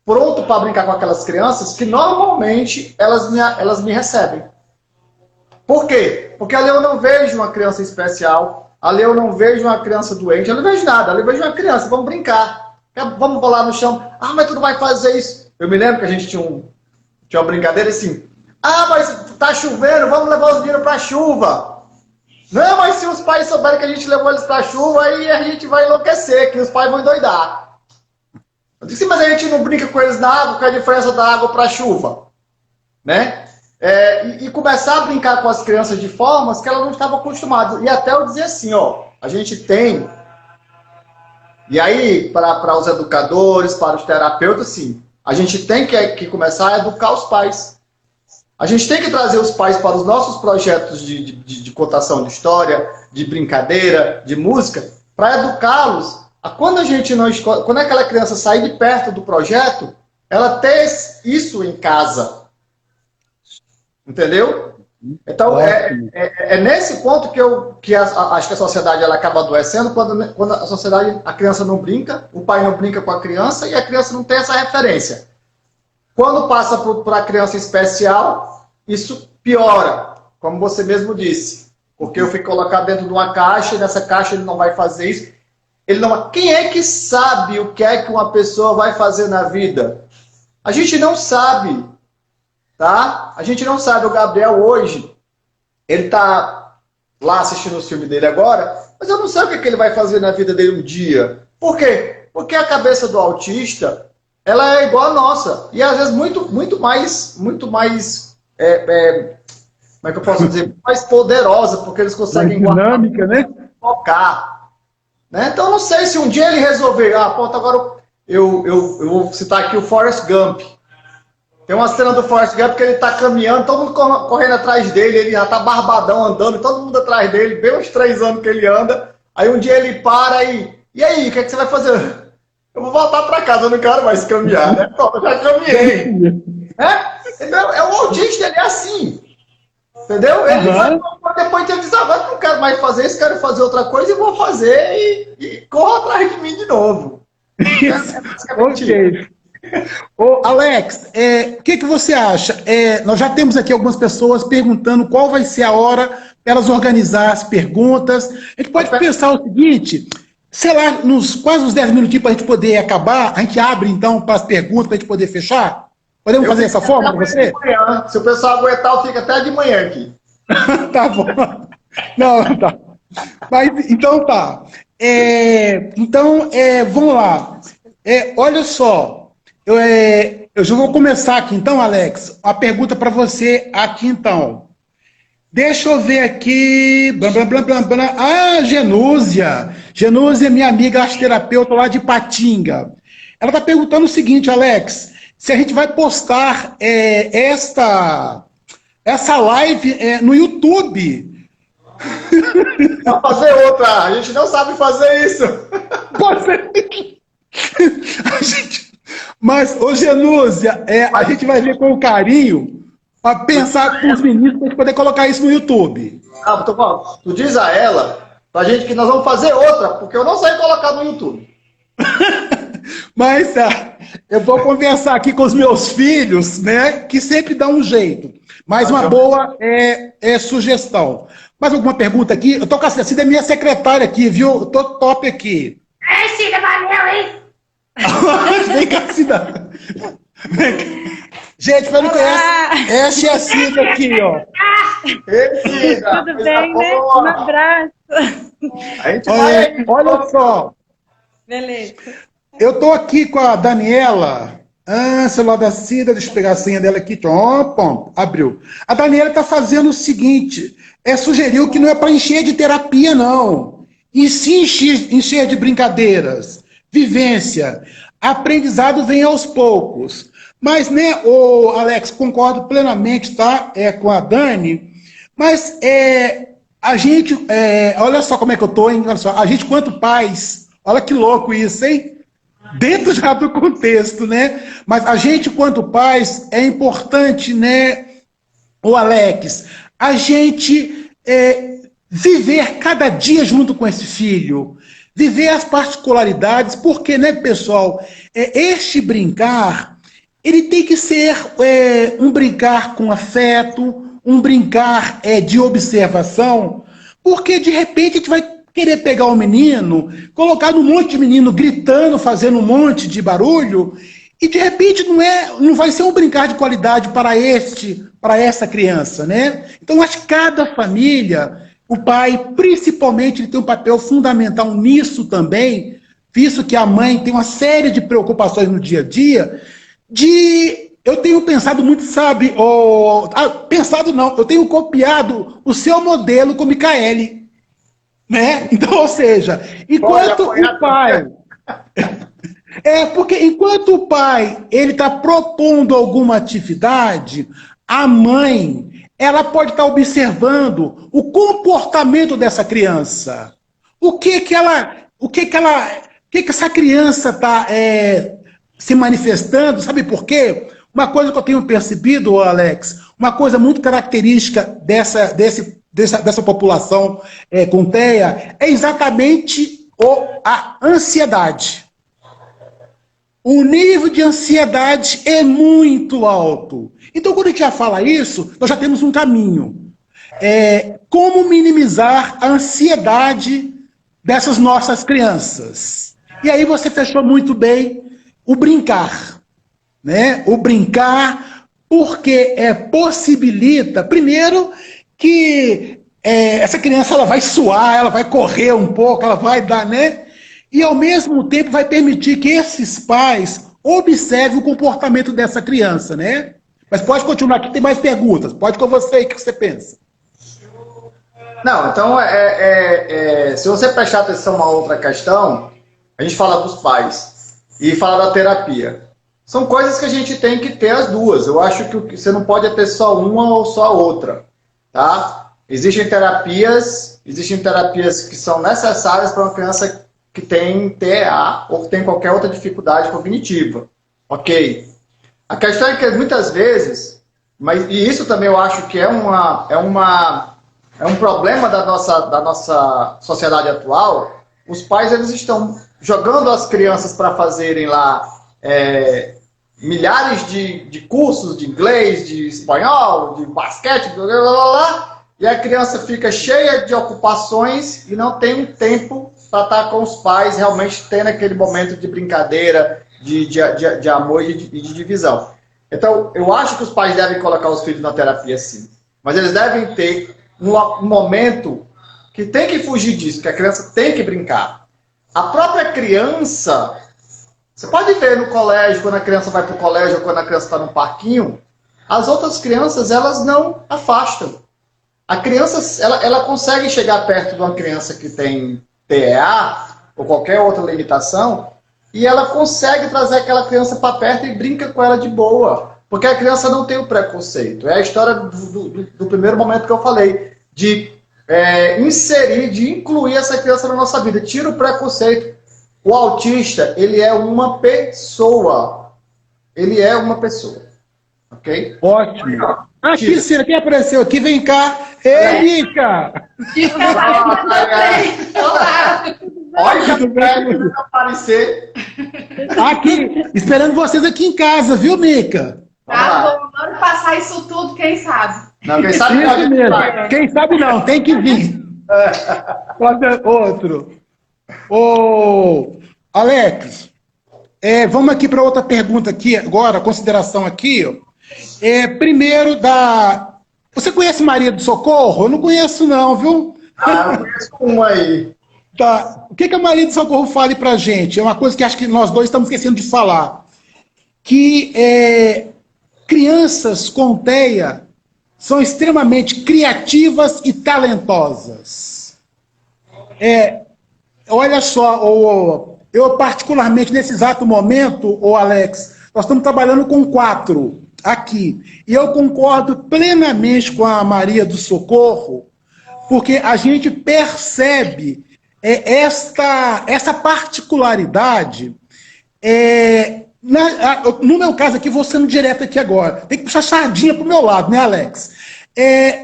pronto para brincar com aquelas crianças que normalmente elas me recebem. Por quê? Porque ali eu não vejo uma criança especial, ali eu não vejo uma criança doente, eu não vejo nada, ali eu vejo uma criança, vamos brincar, vamos bolar no chão. Ah, mas tu não vai fazer isso. Eu me lembro que a gente tinha uma brincadeira assim, ah, mas tá chovendo, vamos levar os meninos para a chuva. Não, mas se os pais souberem que a gente levou eles pra chuva, aí a gente vai enlouquecer, que os pais vão endoidar. Eu disse, mas a gente não brinca com eles na água, qual é a diferença da água pra chuva? Né? E começar a brincar com as crianças de formas que elas não estavam acostumadas. E até eu dizer assim, ó, a gente tem... E aí, para os educadores, para os terapeutas, sim, a gente tem que começar a educar os pais. A gente tem que trazer os pais para os nossos projetos de contação de história, de brincadeira, de música, para educá-los a quando aquela criança sair de perto do projeto, ela ter isso em casa. Entendeu? Então, é nesse ponto que acho que a sociedade ela acaba adoecendo, quando a criança não brinca, o pai não brinca com a criança e a criança não tem essa referência. Quando passa para a criança especial, isso piora, como você mesmo disse. Porque eu fui colocado dentro de uma caixa, e nessa caixa ele não vai fazer isso. Quem é que sabe o que é que uma pessoa vai fazer na vida? A gente não sabe, tá? A gente não sabe. O Gabriel hoje, ele está lá assistindo os filmes dele agora, mas eu não sei o que ele vai fazer na vida dele um dia. Por quê? Porque a cabeça do autista, ela é igual à nossa. E às vezes muito mais, como é que eu posso dizer? Mais poderosa, porque eles conseguem dinâmica, né? Focar. Né? Então, não sei se um dia ele resolver, pronto, agora eu vou citar aqui o Forrest Gump. Tem uma cena do Forrest Gump que ele tá caminhando, todo mundo correndo atrás dele, ele já tá barbadão andando, todo mundo atrás dele, bem uns 3 anos que ele anda. Aí um dia ele para e aí, o que, é que você vai fazer? Eu vou voltar para casa, eu não quero mais caminhar, né? Pronto, eu já caminhei. Então, o autista, ele é assim. Entendeu? Ele vai, depois ele diz, agora não quero mais fazer isso, quero fazer outra coisa e vou fazer e corro atrás de mim de novo. Ok. Ô, Alex, o que você acha? Nós já temos aqui algumas pessoas perguntando qual vai ser a hora para elas organizar as perguntas. A gente pode pensar o seguinte, sei lá, nos quase uns 10 minutinhos para a gente poder acabar, a gente abre então para as perguntas para a gente poder fechar? Podemos fazer dessa forma para você? Se o pessoal aguentar, eu fico até de manhã aqui. Tá bom. Não, tá. Mas, então tá. Vamos lá. Olha só. Eu já vou começar aqui, então, Alex. A pergunta para você aqui, então. Deixa eu ver aqui. Genúzia. Genúzia é minha amiga arteterapeuta lá de Patinga. Ela está perguntando o seguinte, Alex. Se a gente vai postar essa live no YouTube. Vai fazer outra. A gente não sabe fazer isso. Pode ser. Mas, ô Genúzia, a gente vai ver com carinho para pensar com os meninos para a gente poder colocar isso no YouTube. Tu diz a ela, pra gente que nós vamos fazer outra, porque eu não sei colocar no YouTube. Mas eu vou conversar aqui com os meus filhos, né? Que sempre dão um jeito. Mas uma boa sugestão. Mais alguma pergunta aqui? Eu tô com a Cida, é minha secretária aqui, viu? Eu tô top aqui. Cida, valeu, hein? Vem cá, Cida. Gente, pra não conhece, essa é a Cida aqui, ó. Ei, Cida, tudo bem, né? Um abraço. A gente vai... Olha só. Beleza. Eu tô aqui com a Daniela. Celular da Cida, deixa eu pegar a senha dela aqui. Pom, abriu. A Daniela tá fazendo o seguinte, sugeriu que não é para encher de terapia, não. E sim encher de brincadeiras, vivência. Aprendizado vem aos poucos. Mas, né, Alex, concordo plenamente, tá? Com a Dani. Mas a gente, olha só como é que eu tô, hein? Olha só, a gente, quanto pais, olha que louco isso, hein? Dentro já do contexto, né? Mas a gente, quanto pais, é importante, né, Alex, a gente viver cada dia junto com esse filho, viver as particularidades, porque, né, pessoal, este brincar, ele tem que ser um brincar com afeto, um brincar de observação, porque, de repente, a gente vai querer pegar o menino, colocar um monte de menino gritando, fazendo um monte de barulho, e de repente não vai ser um brincar de qualidade para essa criança, né? Então, acho que cada família, o pai, principalmente, ele tem um papel fundamental nisso também, visto que a mãe tem uma série de preocupações no dia a dia, eu tenho pensado muito, sabe, pensado não, eu tenho copiado o seu modelo com Micaele. Né? Então, ou seja, enquanto o pai... porque enquanto o pai ele está propondo alguma atividade, a mãe ela pode estar observando o comportamento dessa criança. O que essa criança está se manifestando, sabe por quê? Uma coisa que eu tenho percebido, Alex, uma coisa muito característica dessa população com TEA é exatamente a ansiedade. O nível de ansiedade é muito alto. Então, quando a gente já fala isso, nós já temos um caminho. Como minimizar a ansiedade dessas nossas crianças? E aí você fechou muito bem o brincar. Né? O brincar, porque possibilita, primeiro, que essa criança ela vai suar, ela vai correr um pouco, ela vai dar, né? e, ao mesmo tempo, vai permitir que esses pais observem o comportamento dessa criança, né? Mas pode continuar aqui, tem mais perguntas. Pode com você aí, o que você pensa? Não, então, se você prestar atenção a uma outra questão, a gente fala dos pais e fala da terapia. São coisas que a gente tem que ter as duas. Eu acho que você não pode ter só uma ou só outra, tá? Existem terapias que são necessárias para uma criança que tem TEA ou que tem qualquer outra dificuldade cognitiva, ok? A questão é que muitas vezes, e isso também eu acho que é um problema da nossa sociedade atual. Os pais, eles estão jogando as crianças para fazerem lá milhares de cursos de inglês, de espanhol, de basquete, blá, blá, blá, blá, e a criança fica cheia de ocupações e não tem um tempo para estar com os pais, realmente tendo aquele momento de brincadeira, de amor e de divisão. Então, eu acho que os pais devem colocar os filhos na terapia, sim. Mas eles devem ter um momento que tem que fugir disso, que a criança tem que brincar. A própria criança, você pode ver no colégio, quando a criança vai para o colégio ou quando a criança está no parquinho, as outras crianças, elas não afastam. A criança, ela consegue chegar perto de uma criança que tem TEA ou qualquer outra limitação e ela consegue trazer aquela criança para perto e brinca com ela de boa. Porque a criança não tem o preconceito. É a história do primeiro momento que eu falei, de inserir, de incluir essa criança na nossa vida. Tira o preconceito. O autista, ele é uma pessoa. Ele é uma pessoa. Ok? Ótimo. Aqui, Cira, quem apareceu aqui? Vem cá. Ei, Mica! Olha, tudo bem, aparecer. Aqui, esperando vocês aqui em casa, viu, Mica? Tá bom, vamos passar isso tudo, quem sabe? Não, quem sabe Isso pode mesmo. entrar. Quem sabe não, tem que vir. Pode outro. Ô, Alex, vamos aqui para outra pergunta aqui agora, consideração aqui. Ó. Primeiro Você conhece Maria do Socorro? Eu não conheço não, viu? Eu conheço uma aí. Tá. O que a Maria do Socorro fala pra gente? É uma coisa que acho que nós dois estamos esquecendo de falar. Que crianças com TEA são extremamente criativas e talentosas. Olha só, eu particularmente nesse exato momento, Alex, nós estamos trabalhando com 4 aqui. E eu concordo plenamente com a Maria do Socorro, porque a gente percebe essa particularidade. No meu caso aqui, vou sendo direto aqui agora, tem que puxar sardinha para o meu lado, né, Alex?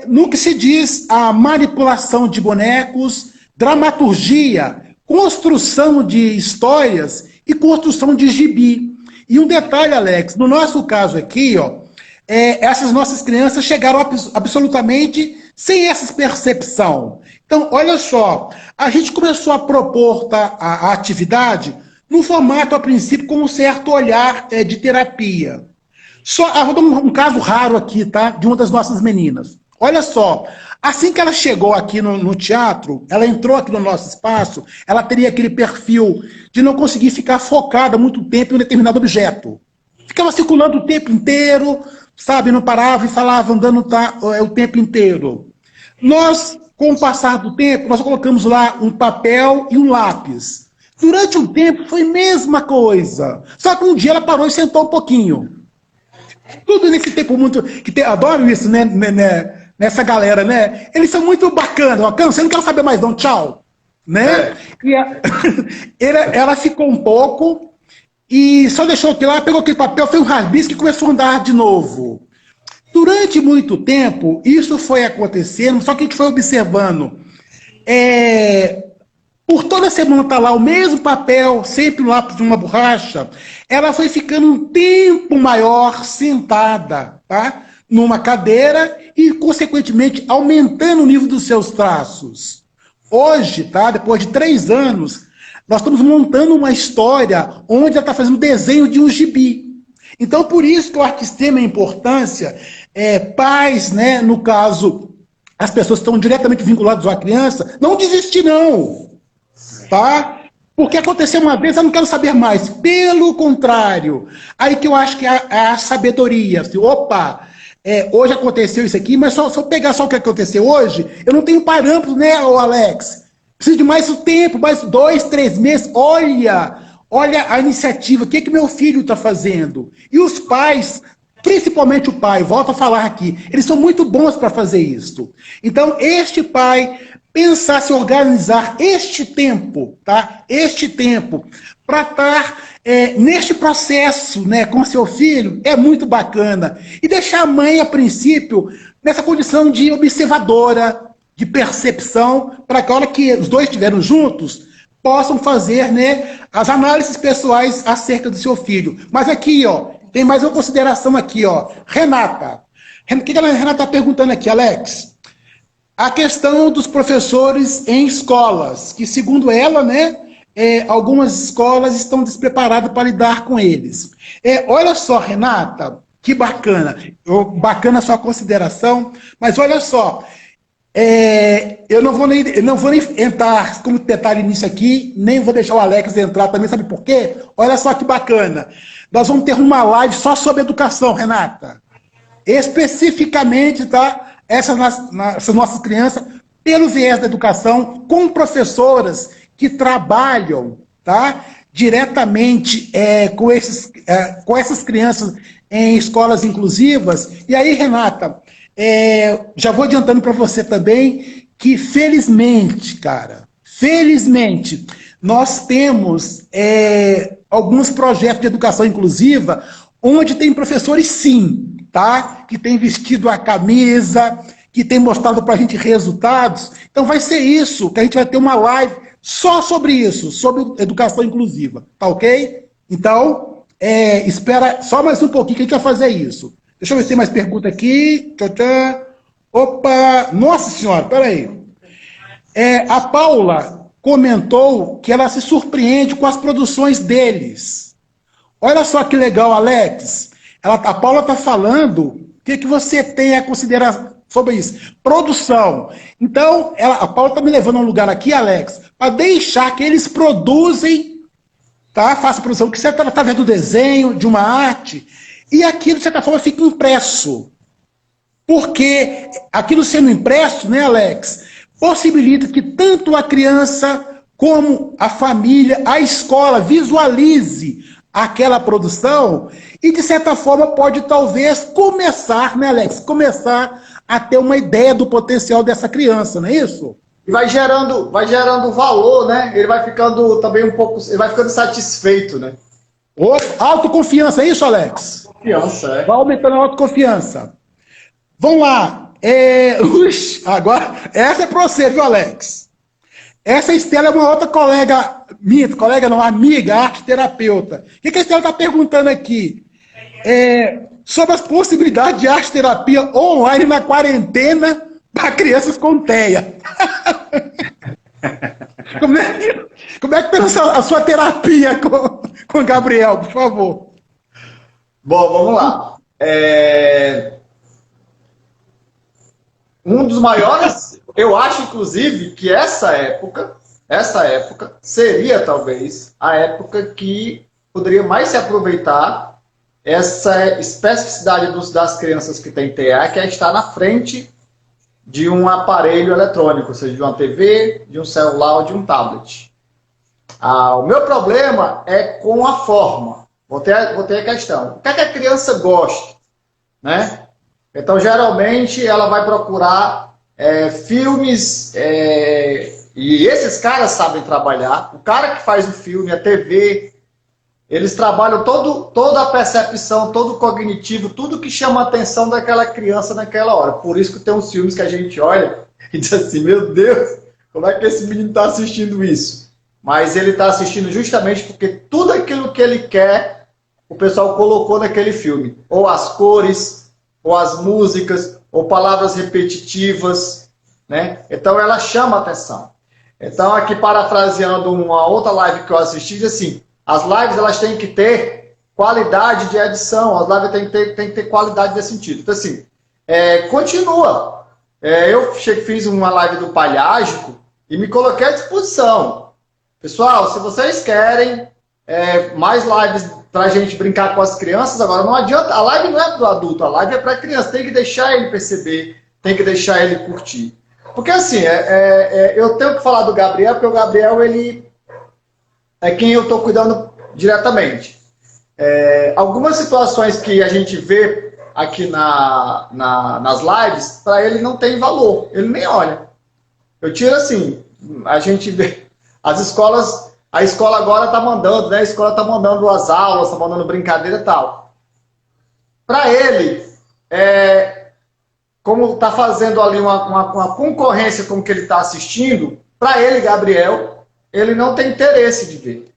No que se diz a manipulação de bonecos, dramaturgia, construção de histórias e construção de gibi. E um detalhe, Alex, no nosso caso aqui, essas nossas crianças chegaram absolutamente sem essa percepção. Então, olha só, a gente começou a propor a atividade no formato, a princípio, com um certo olhar de terapia. Vou dar um caso raro aqui, tá? De uma das nossas meninas. Olha só, assim que ela chegou aqui no teatro, ela entrou aqui no nosso espaço, ela teria aquele perfil de não conseguir ficar focada muito tempo em um determinado objeto. Ficava circulando o tempo inteiro, sabe, não parava e falava andando o tempo inteiro. Nós, com o passar do tempo, nós colocamos lá um papel e um lápis. Durante um tempo foi a mesma coisa. Só que um dia ela parou e sentou um pouquinho. Tudo nesse tempo muito... adoro isso, né? Nessa galera, né? Eles são muito bacanas. Você não quer saber mais não, tchau. Né? E ela ficou um pouco e só deixou aquilo lá, pegou aquele papel, fez um rabisco e começou a andar de novo. Durante muito tempo, isso foi acontecendo, só que a gente foi observando. Por toda semana tá lá o mesmo papel, sempre um lápis de uma borracha, ela foi ficando um tempo maior sentada, tá? Numa cadeira e, consequentemente, aumentando o nível dos seus traços. Hoje, tá? Depois de 3 anos, nós estamos montando uma história onde ela está fazendo desenho de um gibi. Então, por isso que eu acho de extrema importância, pais, né, no caso, as pessoas que estão diretamente vinculadas à criança, não desistir não, tá? Porque aconteceu uma vez, eu não quero saber mais. Pelo contrário. Aí que eu acho que é a sabedoria. Assim, opa, hoje aconteceu isso aqui, mas se eu pegar só o que aconteceu hoje, eu não tenho parâmetro, né, ô Alex? Preciso de mais tempo, mais 2, 3 meses. Olha a iniciativa, o que meu filho está fazendo. E os pais, principalmente o pai, volto a falar aqui, eles são muito bons para fazer isso. Então, este pai pensar, se organizar este tempo, tá? Este tempo, para estar neste processo, né, com seu filho, é muito bacana. E deixar a mãe, a princípio, nessa condição de observadora, de percepção, para que a hora que os dois estiveram juntos, possam fazer, né, as análises pessoais acerca do seu filho. Mas aqui, ó, tem mais uma consideração aqui, ó. Renata. O que a Renata está perguntando aqui, Alex? A questão dos professores em escolas, que segundo ela, né, algumas escolas estão despreparadas para lidar com eles. Olha só, Renata, que bacana. Bacana a sua consideração, mas olha só, eu não vou nem entrar como detalhe nisso aqui, nem vou deixar o Alex entrar também, sabe por quê? Olha só que bacana. Nós vamos ter uma live só sobre educação, Renata. Especificamente, tá? Essas nossas crianças, pelo viés da educação, com professoras que trabalham, tá, diretamente com essas crianças em escolas inclusivas. E aí, Renata, já vou adiantando para você também que, felizmente, cara, felizmente, nós temos alguns projetos de educação inclusiva onde tem professores, sim, tá? Que tem vestido a camisa, que tem mostrado para a gente resultados. Então vai ser isso, que a gente vai ter uma live só sobre isso, sobre educação inclusiva, tá ok? Então, espera só mais um pouquinho que a gente vai fazer isso. Deixa eu ver se tem mais pergunta aqui. Opa, nossa senhora, peraí. A Paula comentou que ela se surpreende com as produções deles. Olha só que legal, Alex. A Paula está falando o que você tem a considerar sobre isso. Produção. Então, a Paula está me levando a um lugar aqui, Alex, para deixar que eles produzem, tá? Faça produção, que você está vendo o desenho de uma arte, e aquilo, de certa forma, fica impresso. Porque aquilo sendo impresso, né, Alex, possibilita que tanto a criança como a família, a escola, visualize aquela produção e, de certa forma, pode talvez começar, né, Alex? Começar a ter uma ideia do potencial dessa criança, não é isso? E vai gerando valor, né? Ele vai ficando também ele vai ficando satisfeito, né? Autoconfiança, é isso, Alex? Confiança, Vai aumentando a autoconfiança. Vamos lá. Agora, essa é pra você, viu, Alex? Essa Estela é uma outra colega minha, amiga, arte-terapeuta. O que a Estela está perguntando aqui? Sobre as possibilidades de arte-terapia online na quarentena para crianças com TEA. Como é que está a sua terapia com o Gabriel, por favor? Bom, vamos lá. Um dos maiores, eu acho, inclusive, que essa época seria, talvez, a época que poderia mais se aproveitar essa especificidade das crianças que têm TEA, que é estar na frente de um aparelho eletrônico, ou seja, de uma TV, de um celular ou de um tablet. O meu problema é com a forma. Vou ter a questão. O que é que a criança gosta? Né? Então, geralmente, ela vai procurar filmes, e esses caras sabem trabalhar. O cara que faz o filme, a TV, eles trabalham toda a percepção, todo o cognitivo, tudo que chama a atenção daquela criança naquela hora. Por isso que tem uns filmes que a gente olha e diz assim, meu Deus, como é que esse menino está assistindo isso? Mas ele está assistindo justamente porque tudo aquilo que ele quer, o pessoal colocou naquele filme. Ou as cores, ou as músicas, ou palavras repetitivas, né? Então ela chama a atenção. Então aqui parafraseando uma outra live que eu assisti, diz assim, as lives elas têm que ter qualidade de edição, as lives têm que ter qualidade nesse sentido. Então assim, continua. Eu fiz uma live do Palhágico e me coloquei à disposição. Pessoal, se vocês querem mais lives pra gente brincar com as crianças, agora não adianta, a live não é do adulto, a live é pra criança, tem que deixar ele perceber, tem que deixar ele curtir. Porque assim, eu tenho que falar do Gabriel, porque o Gabriel, ele é quem eu estou cuidando diretamente. Algumas situações que a gente vê aqui nas lives, para ele não tem valor, ele nem olha. Eu tiro assim, a gente vê, as escolas, a escola agora está mandando, né? A escola está mandando as aulas, está mandando brincadeira e tal. Para ele, como está fazendo ali uma concorrência com o que ele está assistindo, para ele, Gabriel, ele não tem interesse de ver.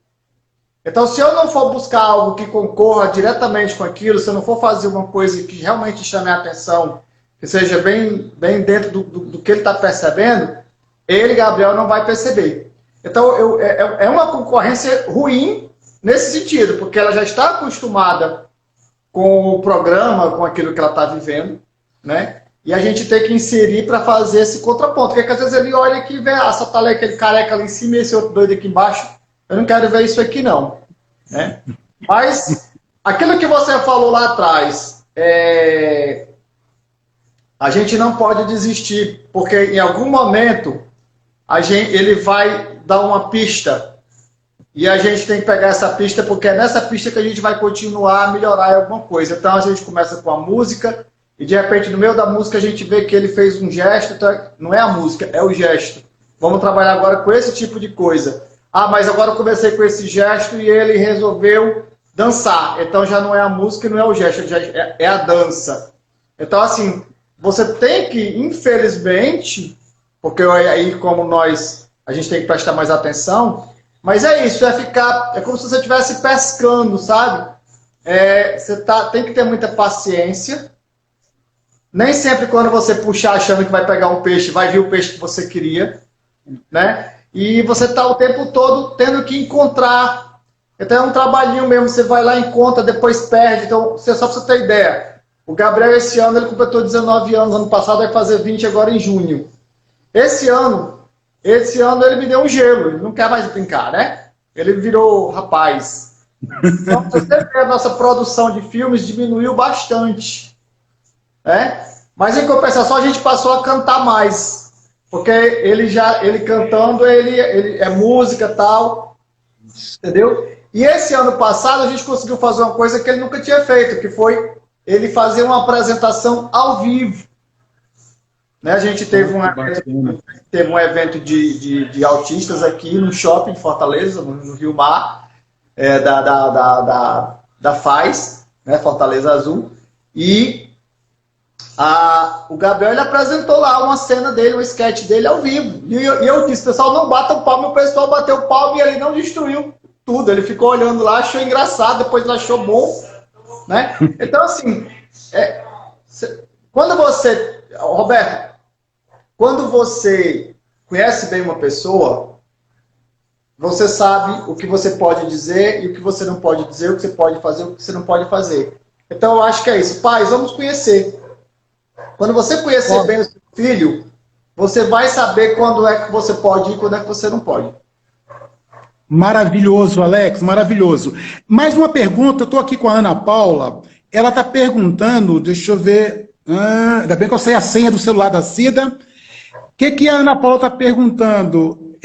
Então, se eu não for buscar algo que concorra diretamente com aquilo, se eu não for fazer uma coisa que realmente chame a atenção, que seja bem dentro do que ele está percebendo, ele, Gabriel, não vai perceber. Então, é uma concorrência ruim nesse sentido, porque ela já está acostumada com o programa, com aquilo que ela está vivendo, né? E a gente tem que inserir para fazer esse contraponto. Porque às vezes ele olha aqui e vê, só tá ali aquele careca ali em cima e esse outro doido aqui embaixo. Eu não quero ver isso aqui, não. Né? Mas, aquilo que você falou lá atrás, a gente não pode desistir, porque em algum momento ele vai dar uma pista. E a gente tem que pegar essa pista, porque é nessa pista que a gente vai continuar a melhorar alguma coisa. Então, a gente começa com a música, e de repente, no meio da música, a gente vê que ele fez um gesto, então, não é a música, é o gesto. Vamos trabalhar agora com esse tipo de coisa. Mas agora eu comecei com esse gesto e ele resolveu dançar. Então já não é a música e não é o gesto, é a dança. Então, assim, você tem que, infelizmente, porque aí como a gente tem que prestar mais atenção, mas é isso, é como se você estivesse pescando, sabe? Tem que ter muita paciência. Nem sempre quando você puxar achando que vai pegar um peixe, vai vir o peixe que você queria, né? E você está o tempo todo tendo que encontrar. Então é um trabalhinho mesmo, você vai lá, encontra, depois perde. Então, só para você ter ideia, o Gabriel esse ano, ele completou 19 anos, ano passado vai fazer 20 agora em junho. Esse ano ele me deu um gelo, ele não quer mais brincar, né? Ele virou rapaz. Então, você vê, a nossa produção de filmes diminuiu bastante. Mas em compensação a gente passou a cantar mais, porque ele cantando, ele é música e tal, entendeu? E esse ano passado a gente conseguiu fazer uma coisa que ele nunca tinha feito, que foi ele fazer uma apresentação ao vivo, né? A gente teve um evento de autistas aqui no shopping de Fortaleza, no Rio Mar, da FAZ, né? Fortaleza Azul, e o Gabriel, ele apresentou lá uma cena dele, um sketch dele ao vivo. E eu disse, pessoal, não bata o palmo. O pessoal bateu o palmo e ele não destruiu tudo. Ele ficou olhando lá, achou engraçado, depois ele achou bom. Né? Então, assim, Roberto, quando você conhece bem uma pessoa, você sabe o que você pode dizer e o que você não pode dizer, o que você pode fazer e o que você não pode fazer. Então, eu acho que é isso. Pais, vamos conhecer. Quando você conhecer bem o seu filho, você vai saber quando é que você pode ir e quando é que você não pode. Maravilhoso, Alex, maravilhoso. Mais uma pergunta, eu estou aqui com a Ana Paula, ela está perguntando, deixa eu ver, ainda bem que eu sei a senha do celular da Cida. O que a Ana Paula está perguntando?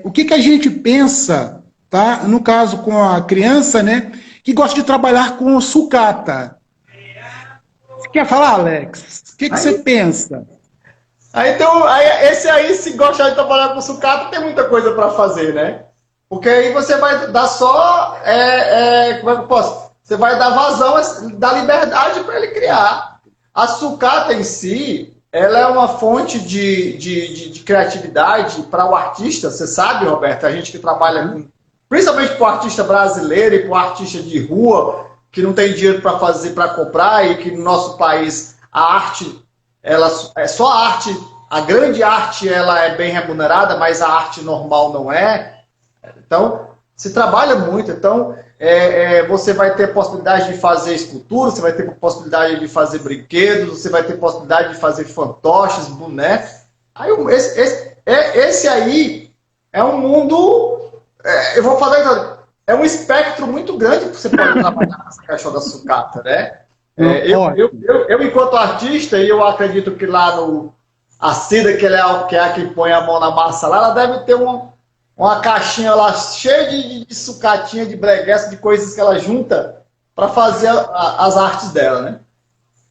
O que a gente pensa, tá? No caso com a criança, né, que gosta de trabalhar com sucata. Você quer falar, Alex? O que você pensa? Então, esse aí, se gostar de trabalhar com sucata, tem muita coisa para fazer, né? Porque aí você vai dar só... como é que eu posso? Você vai dar vazão, dar liberdade para ele criar. A sucata em si, ela é uma fonte de criatividade para o artista. Você sabe, Roberto, a gente que trabalha principalmente para o artista brasileiro e para o artista de rua, que não tem dinheiro para fazer, para comprar, e que no nosso país a arte, ela é só a arte, a grande arte ela é bem remunerada, mas a arte normal não é. Então, se trabalha muito. Então, você vai ter possibilidade de fazer escultura, você vai ter possibilidade de fazer brinquedos, você vai ter possibilidade de fazer fantoches, bonecos. Aí, esse aí é um mundo, eu vou falar, então, é um espectro muito grande que você pode trabalhar nessa questão da sucata, né? Eu, enquanto artista, e eu acredito que lá a Cida, que é a que põe a mão na massa lá, ela deve ter uma caixinha lá cheia de sucatinha, de breguesso, de coisas que ela junta para fazer as artes dela, né?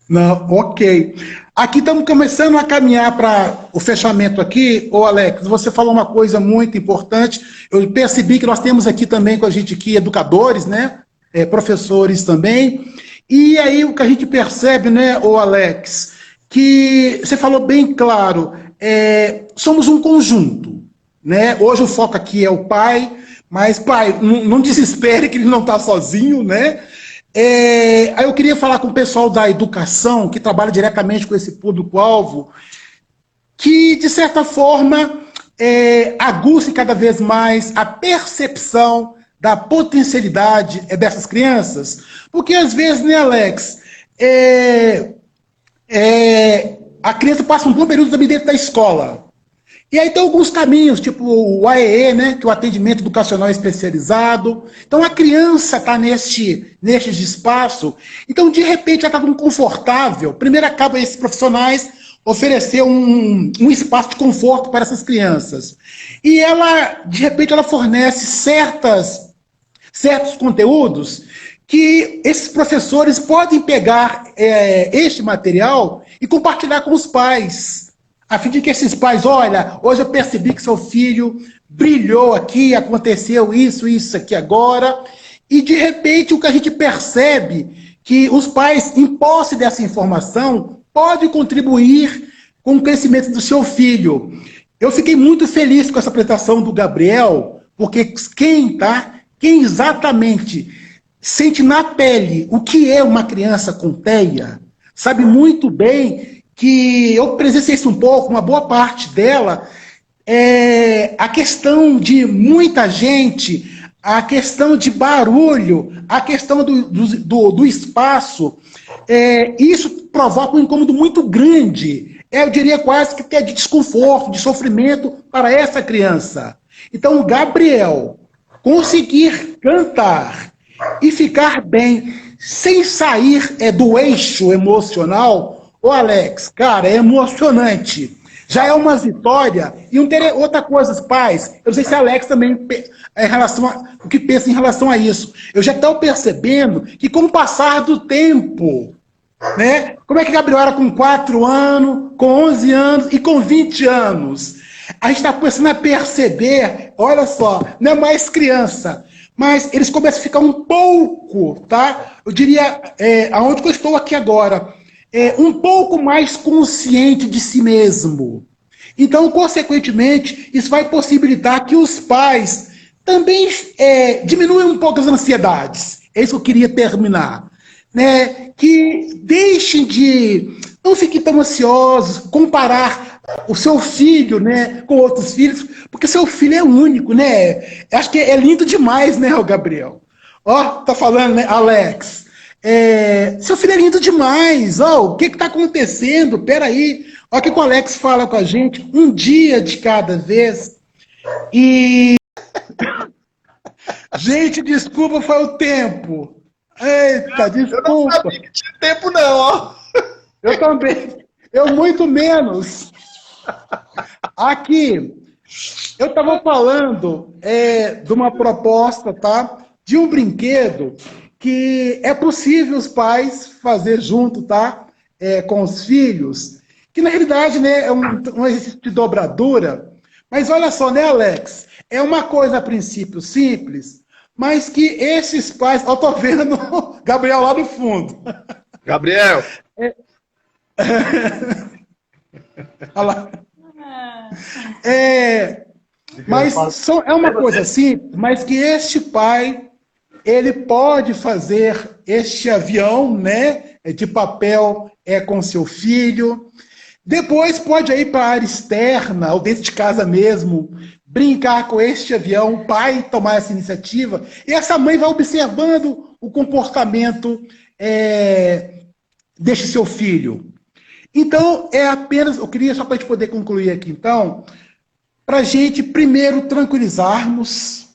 Não, ok. Aqui estamos começando a caminhar para o fechamento aqui. Ô Alex, você falou uma coisa muito importante. Eu percebi que nós temos aqui também com a gente aqui educadores, né? Professores também. E aí o que a gente percebe, né, ô Alex, que você falou bem claro, somos um conjunto, né? Hoje o foco aqui é o pai, mas pai, não desespere que ele não está sozinho, né? Aí eu queria falar com o pessoal da educação, que trabalha diretamente com esse público-alvo, que, de certa forma, aguce cada vez mais a percepção da potencialidade dessas crianças. Porque, às vezes, né, Alex, a criança passa um bom período também dentro da escola. E aí tem alguns caminhos, tipo o AEE, né, que é o atendimento educacional especializado. Então a criança está neste espaço, então de repente ela está tão confortável. Primeiro acaba esses profissionais oferecer um espaço de conforto para essas crianças. E ela, de repente, ela fornece certos conteúdos que esses professores podem pegar este material e compartilhar com os pais, a fim de que esses pais, olha, hoje eu percebi que seu filho brilhou aqui, aconteceu isso aqui agora, e de repente o que a gente percebe que os pais, em posse dessa informação, podem contribuir com o crescimento do seu filho. Eu fiquei muito feliz com essa apresentação do Gabriel, porque quem exatamente sente na pele o que é uma criança com TEA, sabe muito bem que eu presenciei isso um pouco, uma boa parte dela, a questão de muita gente, a questão de barulho, a questão do espaço, isso provoca um incômodo muito grande, eu diria quase que é de desconforto, de sofrimento para essa criança. Então, Gabriel, conseguir cantar e ficar bem, sem sair do eixo emocional, ô Alex, cara, é emocionante. Já é uma vitória. E outra coisa, os pais, eu não sei se a Alex também o que pensa em relação a isso. Eu já estou percebendo que com o passar do tempo, né? Como é que Gabriel era com 4 anos, com 11 anos e com 20 anos? A gente está começando a perceber, olha só, não é mais criança, mas eles começam a ficar um pouco, tá? Eu diria, aonde que eu estou aqui agora, um pouco mais consciente de si mesmo. Então, consequentemente, isso vai possibilitar que os pais também diminuam um pouco as ansiedades. É isso que eu queria terminar. Né? Que deixem não fiquem tão ansiosos, comparar o seu filho, né, com outros filhos, porque seu filho é único, né? Acho que é lindo demais, né, o Gabriel? Ó, tá falando, né, Alex? Seu filho é lindo demais, o que está acontecendo? Peraí, olha o que o Alex fala com a gente, um dia de cada vez. E gente, desculpa, foi o tempo. Eita, desculpa. Eu não sabia que tinha tempo não, ó. Eu também, eu muito menos. Aqui, eu estava falando de uma proposta, tá? De um brinquedo que é possível os pais fazer junto, tá? Com os filhos, que na realidade, né, é um exercício de dobradura, mas olha só, né, Alex? É uma coisa a princípio simples, mas que esses pais... Eu tô vendo o Gabriel lá no fundo. Gabriel! Olha lá. Mas é uma coisa simples, mas que este pai... ele pode fazer este avião, né, de papel com seu filho. Depois pode ir para a área externa, ou dentro de casa mesmo, brincar com este avião, o pai tomar essa iniciativa, e essa mãe vai observando o comportamento deste seu filho. Então, eu queria, só para a gente poder concluir aqui, então, para a gente primeiro tranquilizarmos,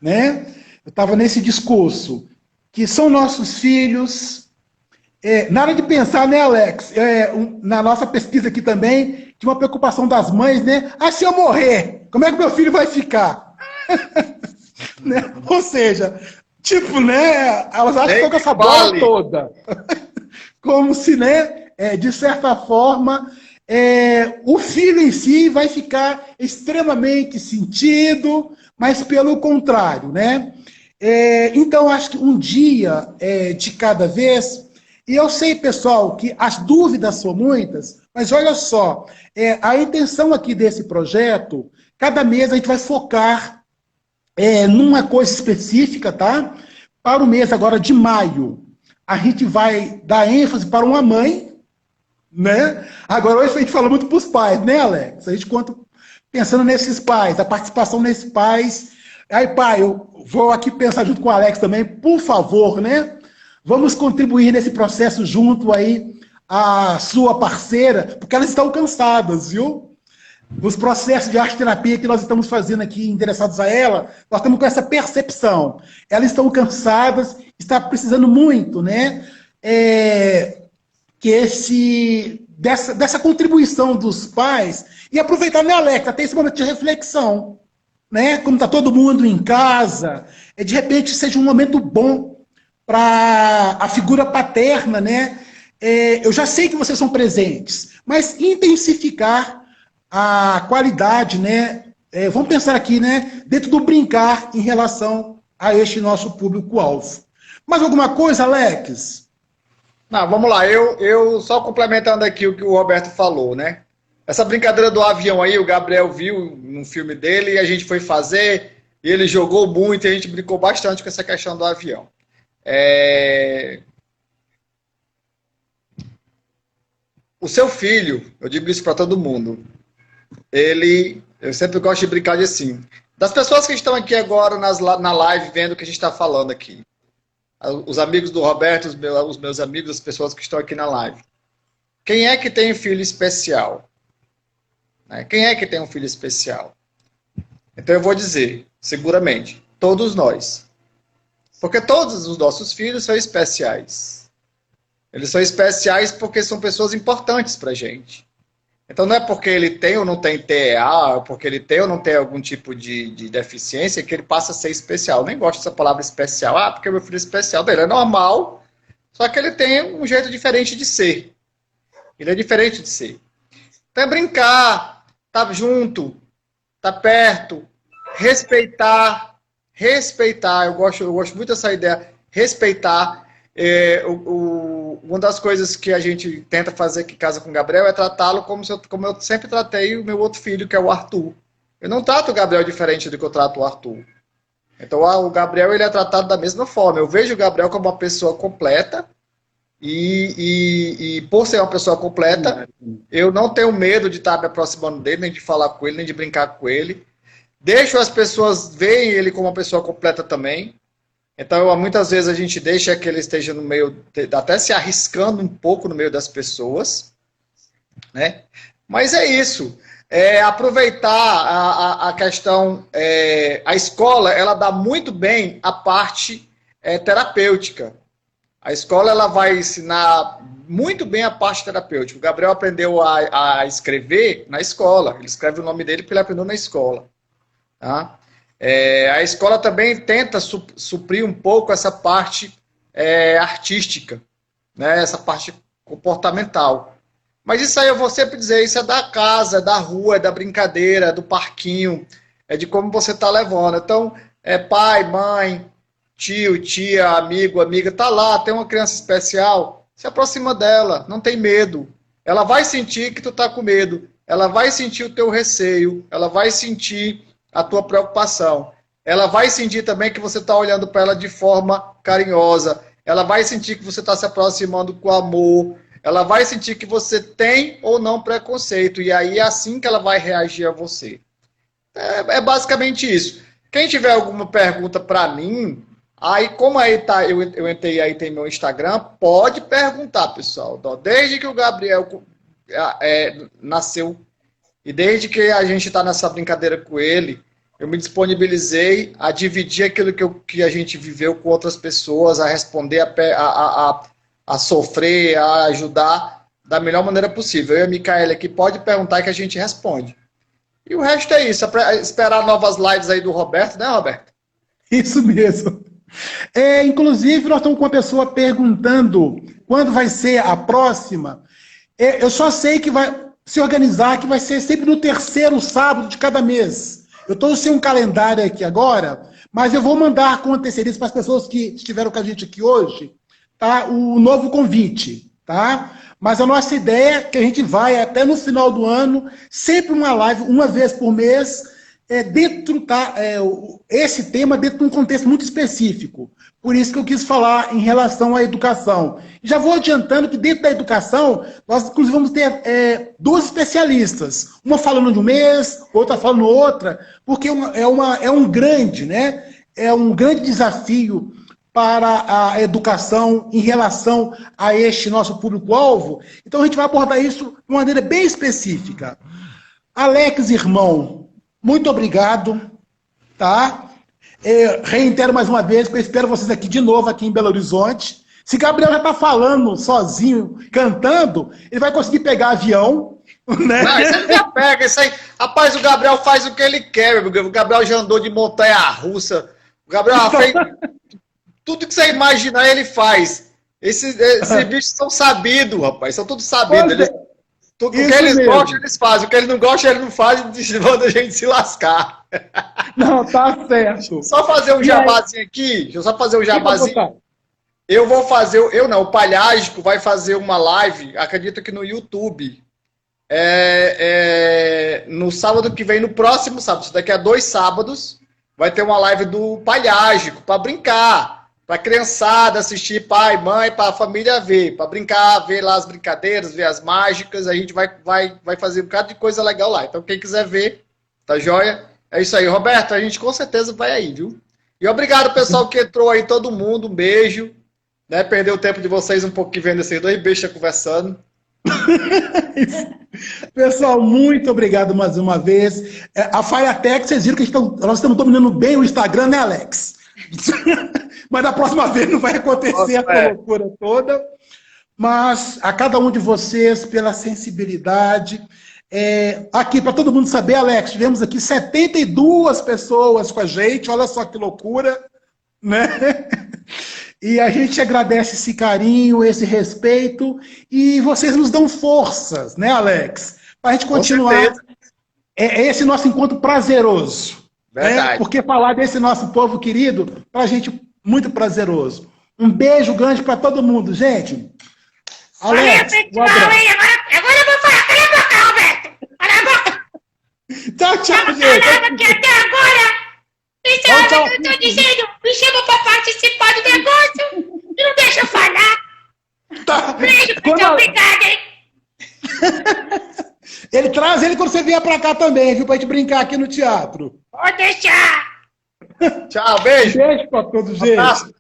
né? Eu estava nesse discurso, que são nossos filhos. Nada de pensar, né, Alex? Na nossa pesquisa aqui também, tinha uma preocupação das mães, né? Ah, se eu morrer, como é que meu filho vai ficar? Né? Ou seja, tipo, né? Elas acham que estão com essa bola toda. Como se, né, de certa forma, o filho em si vai ficar extremamente sentido, mas pelo contrário, né? Então, acho que um dia de cada vez. E eu sei, pessoal, que as dúvidas são muitas, mas olha só, a intenção aqui desse projeto, cada mês a gente vai focar numa coisa específica, tá? Para o mês agora de maio, a gente vai dar ênfase para uma mãe, né? Agora, hoje a gente fala muito para os pais, né, Alex? A gente conta pensando nesses pais, a participação nesses pais. Aí, pai, eu vou aqui pensar junto com o Alex também, por favor, né? Vamos contribuir nesse processo junto aí à sua parceira, porque elas estão cansadas, viu? Os processos de arte-terapia que nós estamos fazendo aqui, interessados a ela, nós estamos com essa percepção. Elas estão cansadas, está precisando muito, né? Dessa contribuição dos pais, e aproveitar, né, Alex, até esse momento de reflexão, né? Como está todo mundo em casa, de repente seja um momento bom para a figura paterna, né? Eu já sei que vocês são presentes, mas intensificar a qualidade, né? Vamos pensar aqui, né? Dentro do brincar em relação a este nosso público-alvo. Mais alguma coisa, Alex? Não, vamos lá. Eu só complementando aqui o que o Roberto falou, né? Essa brincadeira do avião aí, o Gabriel viu no filme dele e a gente foi fazer, e ele jogou muito e a gente brincou bastante com essa questão do avião. O seu filho, eu digo isso para todo mundo, eu sempre gosto de brincar de assim, das pessoas que estão aqui agora na live vendo o que a gente está falando aqui, os amigos do Roberto, os meus amigos, as pessoas que estão aqui na live, quem é que tem um filho especial? Quem é que tem um filho especial? Então eu vou dizer, seguramente, todos nós. Porque todos os nossos filhos são especiais. Eles são especiais porque são pessoas importantes para a gente. Então não é porque ele tem ou não tem TEA, porque ele tem ou não tem algum tipo de deficiência, que ele passa a ser especial. Eu nem gosto dessa palavra especial. Porque meu filho é especial dele. É normal, só que ele tem um jeito diferente de ser. Ele é diferente de ser. Então é brincar, estar junto, estar perto, respeitar. Respeitar, eu gosto muito dessa ideia, respeitar. Uma das coisas que a gente tenta fazer aqui em casa com o Gabriel é tratá-lo como eu sempre tratei o meu outro filho, que é o Arthur. Eu não trato o Gabriel diferente do que eu trato o Arthur. Então o Gabriel ele é tratado da mesma forma. Eu vejo o Gabriel como uma pessoa completa e por ser uma pessoa completa, eu não tenho medo de estar me aproximando dele, nem de falar com ele, nem de brincar com ele. Deixo as pessoas verem ele como uma pessoa completa também. Então, muitas vezes a gente deixa que ele esteja no meio, até se arriscando um pouco no meio das pessoas, né? Mas é isso. Aproveitar a questão... a escola, ela dá muito bem a parte terapêutica. A escola, ela vai ensinar muito bem a parte terapêutica. O Gabriel aprendeu a escrever na escola. Ele escreve o nome dele porque ele aprendeu na escola. Tá? A escola também tenta suprir um pouco essa parte artística, né? Essa parte comportamental. Mas isso aí eu vou sempre dizer, isso é da casa, é da rua, é da brincadeira, é do parquinho, é de como você está levando. Então, pai, mãe, tio, tia, amigo, amiga, tá lá, tem uma criança especial, se aproxima dela, não tem medo. Ela vai sentir que tu tá com medo, ela vai sentir o teu receio, ela vai sentir a tua preocupação. Ela vai sentir também que você está olhando para ela de forma carinhosa. Ela vai sentir que você está se aproximando com amor. Ela vai sentir que você tem ou não preconceito. E aí é assim que ela vai reagir a você. É basicamente isso. Quem tiver alguma pergunta para mim, aí como aí tá, eu entrei aí, tem meu Instagram, pode perguntar, pessoal. Desde que o Gabriel nasceu, E desde que a gente está nessa brincadeira com ele, eu me disponibilizei a dividir aquilo que a gente viveu com outras pessoas, a responder, a sofrer, a ajudar da melhor maneira possível. Eu e a Micaela aqui pode perguntar que a gente responde. E o resto é isso, esperar novas lives aí do Roberto, né, Roberto? Isso mesmo. Inclusive, nós estamos com uma pessoa perguntando quando vai ser a próxima. Eu só sei que vai se organizar, que vai ser sempre no terceiro sábado de cada mês. Eu estou sem um calendário aqui agora, mas eu vou mandar com antecedência para as pessoas que estiveram com a gente aqui hoje, tá? O novo convite, tá? Mas a nossa ideia é que a gente vai até no final do ano, sempre uma live, uma vez por mês, esse tema dentro de um contexto muito específico. Por isso que eu quis falar em relação à educação. Já vou adiantando que dentro da educação, nós inclusive vamos ter duas especialistas. Uma falando de um mês, outra falando outra, porque é um grande, né? É um grande desafio para a educação em relação a este nosso público-alvo. Então a gente vai abordar isso de uma maneira bem específica. Alex, irmão, muito obrigado, tá? Reitero mais uma vez que eu espero vocês aqui de novo, aqui em Belo Horizonte. Se Gabriel já está falando sozinho, cantando, ele vai conseguir pegar avião, né? Não, isso ele já pega, isso aí. Rapaz, o Gabriel faz o que ele quer, o Gabriel já andou de montanha-russa, o Gabriel já fez... Tudo que você imaginar, ele faz. Esses bichos são sabidos, rapaz, são tudo sabidos. O que eles gostam, eles fazem. O que eles não gostam, eles não fazem, manda a gente se lascar. Não, tá certo. Só fazer um jabazinho aqui. Deixa eu só fazer um jabazinho. Eu vou fazer... o Palhágico vai fazer uma live, acredito que no YouTube. No sábado que vem, no próximo sábado, daqui a 2 sábados, vai ter uma live do Palhágico, para brincar. Para a criançada assistir, pai, mãe, para a família ver, para brincar, ver lá as brincadeiras, ver as mágicas, a gente vai fazer um bocado de coisa legal lá. Então, quem quiser ver, tá joia? É isso aí, Roberto, a gente com certeza vai aí, viu? E obrigado, pessoal, que entrou aí, todo mundo, um beijo, né? Perdeu o tempo de vocês um pouquinho vendo esses 2 bestas conversando. Pessoal, muito obrigado mais uma vez. A Firetech, vocês viram que nós estamos dominando bem o Instagram, né, Alex? Mas da próxima vez não vai acontecer essa loucura toda. Mas a cada um de vocês, pela sensibilidade. Aqui, para todo mundo saber, Alex, tivemos aqui 72 pessoas com a gente, olha só que loucura, né? E a gente agradece esse carinho, esse respeito, e vocês nos dão forças, né, Alex? Para a gente continuar esse nosso encontro prazeroso. Verdade. Né? Porque falar desse nosso povo querido, para a gente, muito prazeroso. Um beijo grande para todo mundo, gente. Alex, Agora eu vou falar. Cala a boca, Roberto. Cala a boca. Tchau, gente. Falava que até agora... Tchau. Eu tô dizendo, me chama pra participar do negócio e não deixa eu falar. Tá. Beijo, pessoal, obrigada, hein? Ele traz ele quando você vier pra cá também, viu? Pra gente brincar aqui no teatro. Pode deixar. Tchau, beijo. Beijo pra todos, gente. Abraço.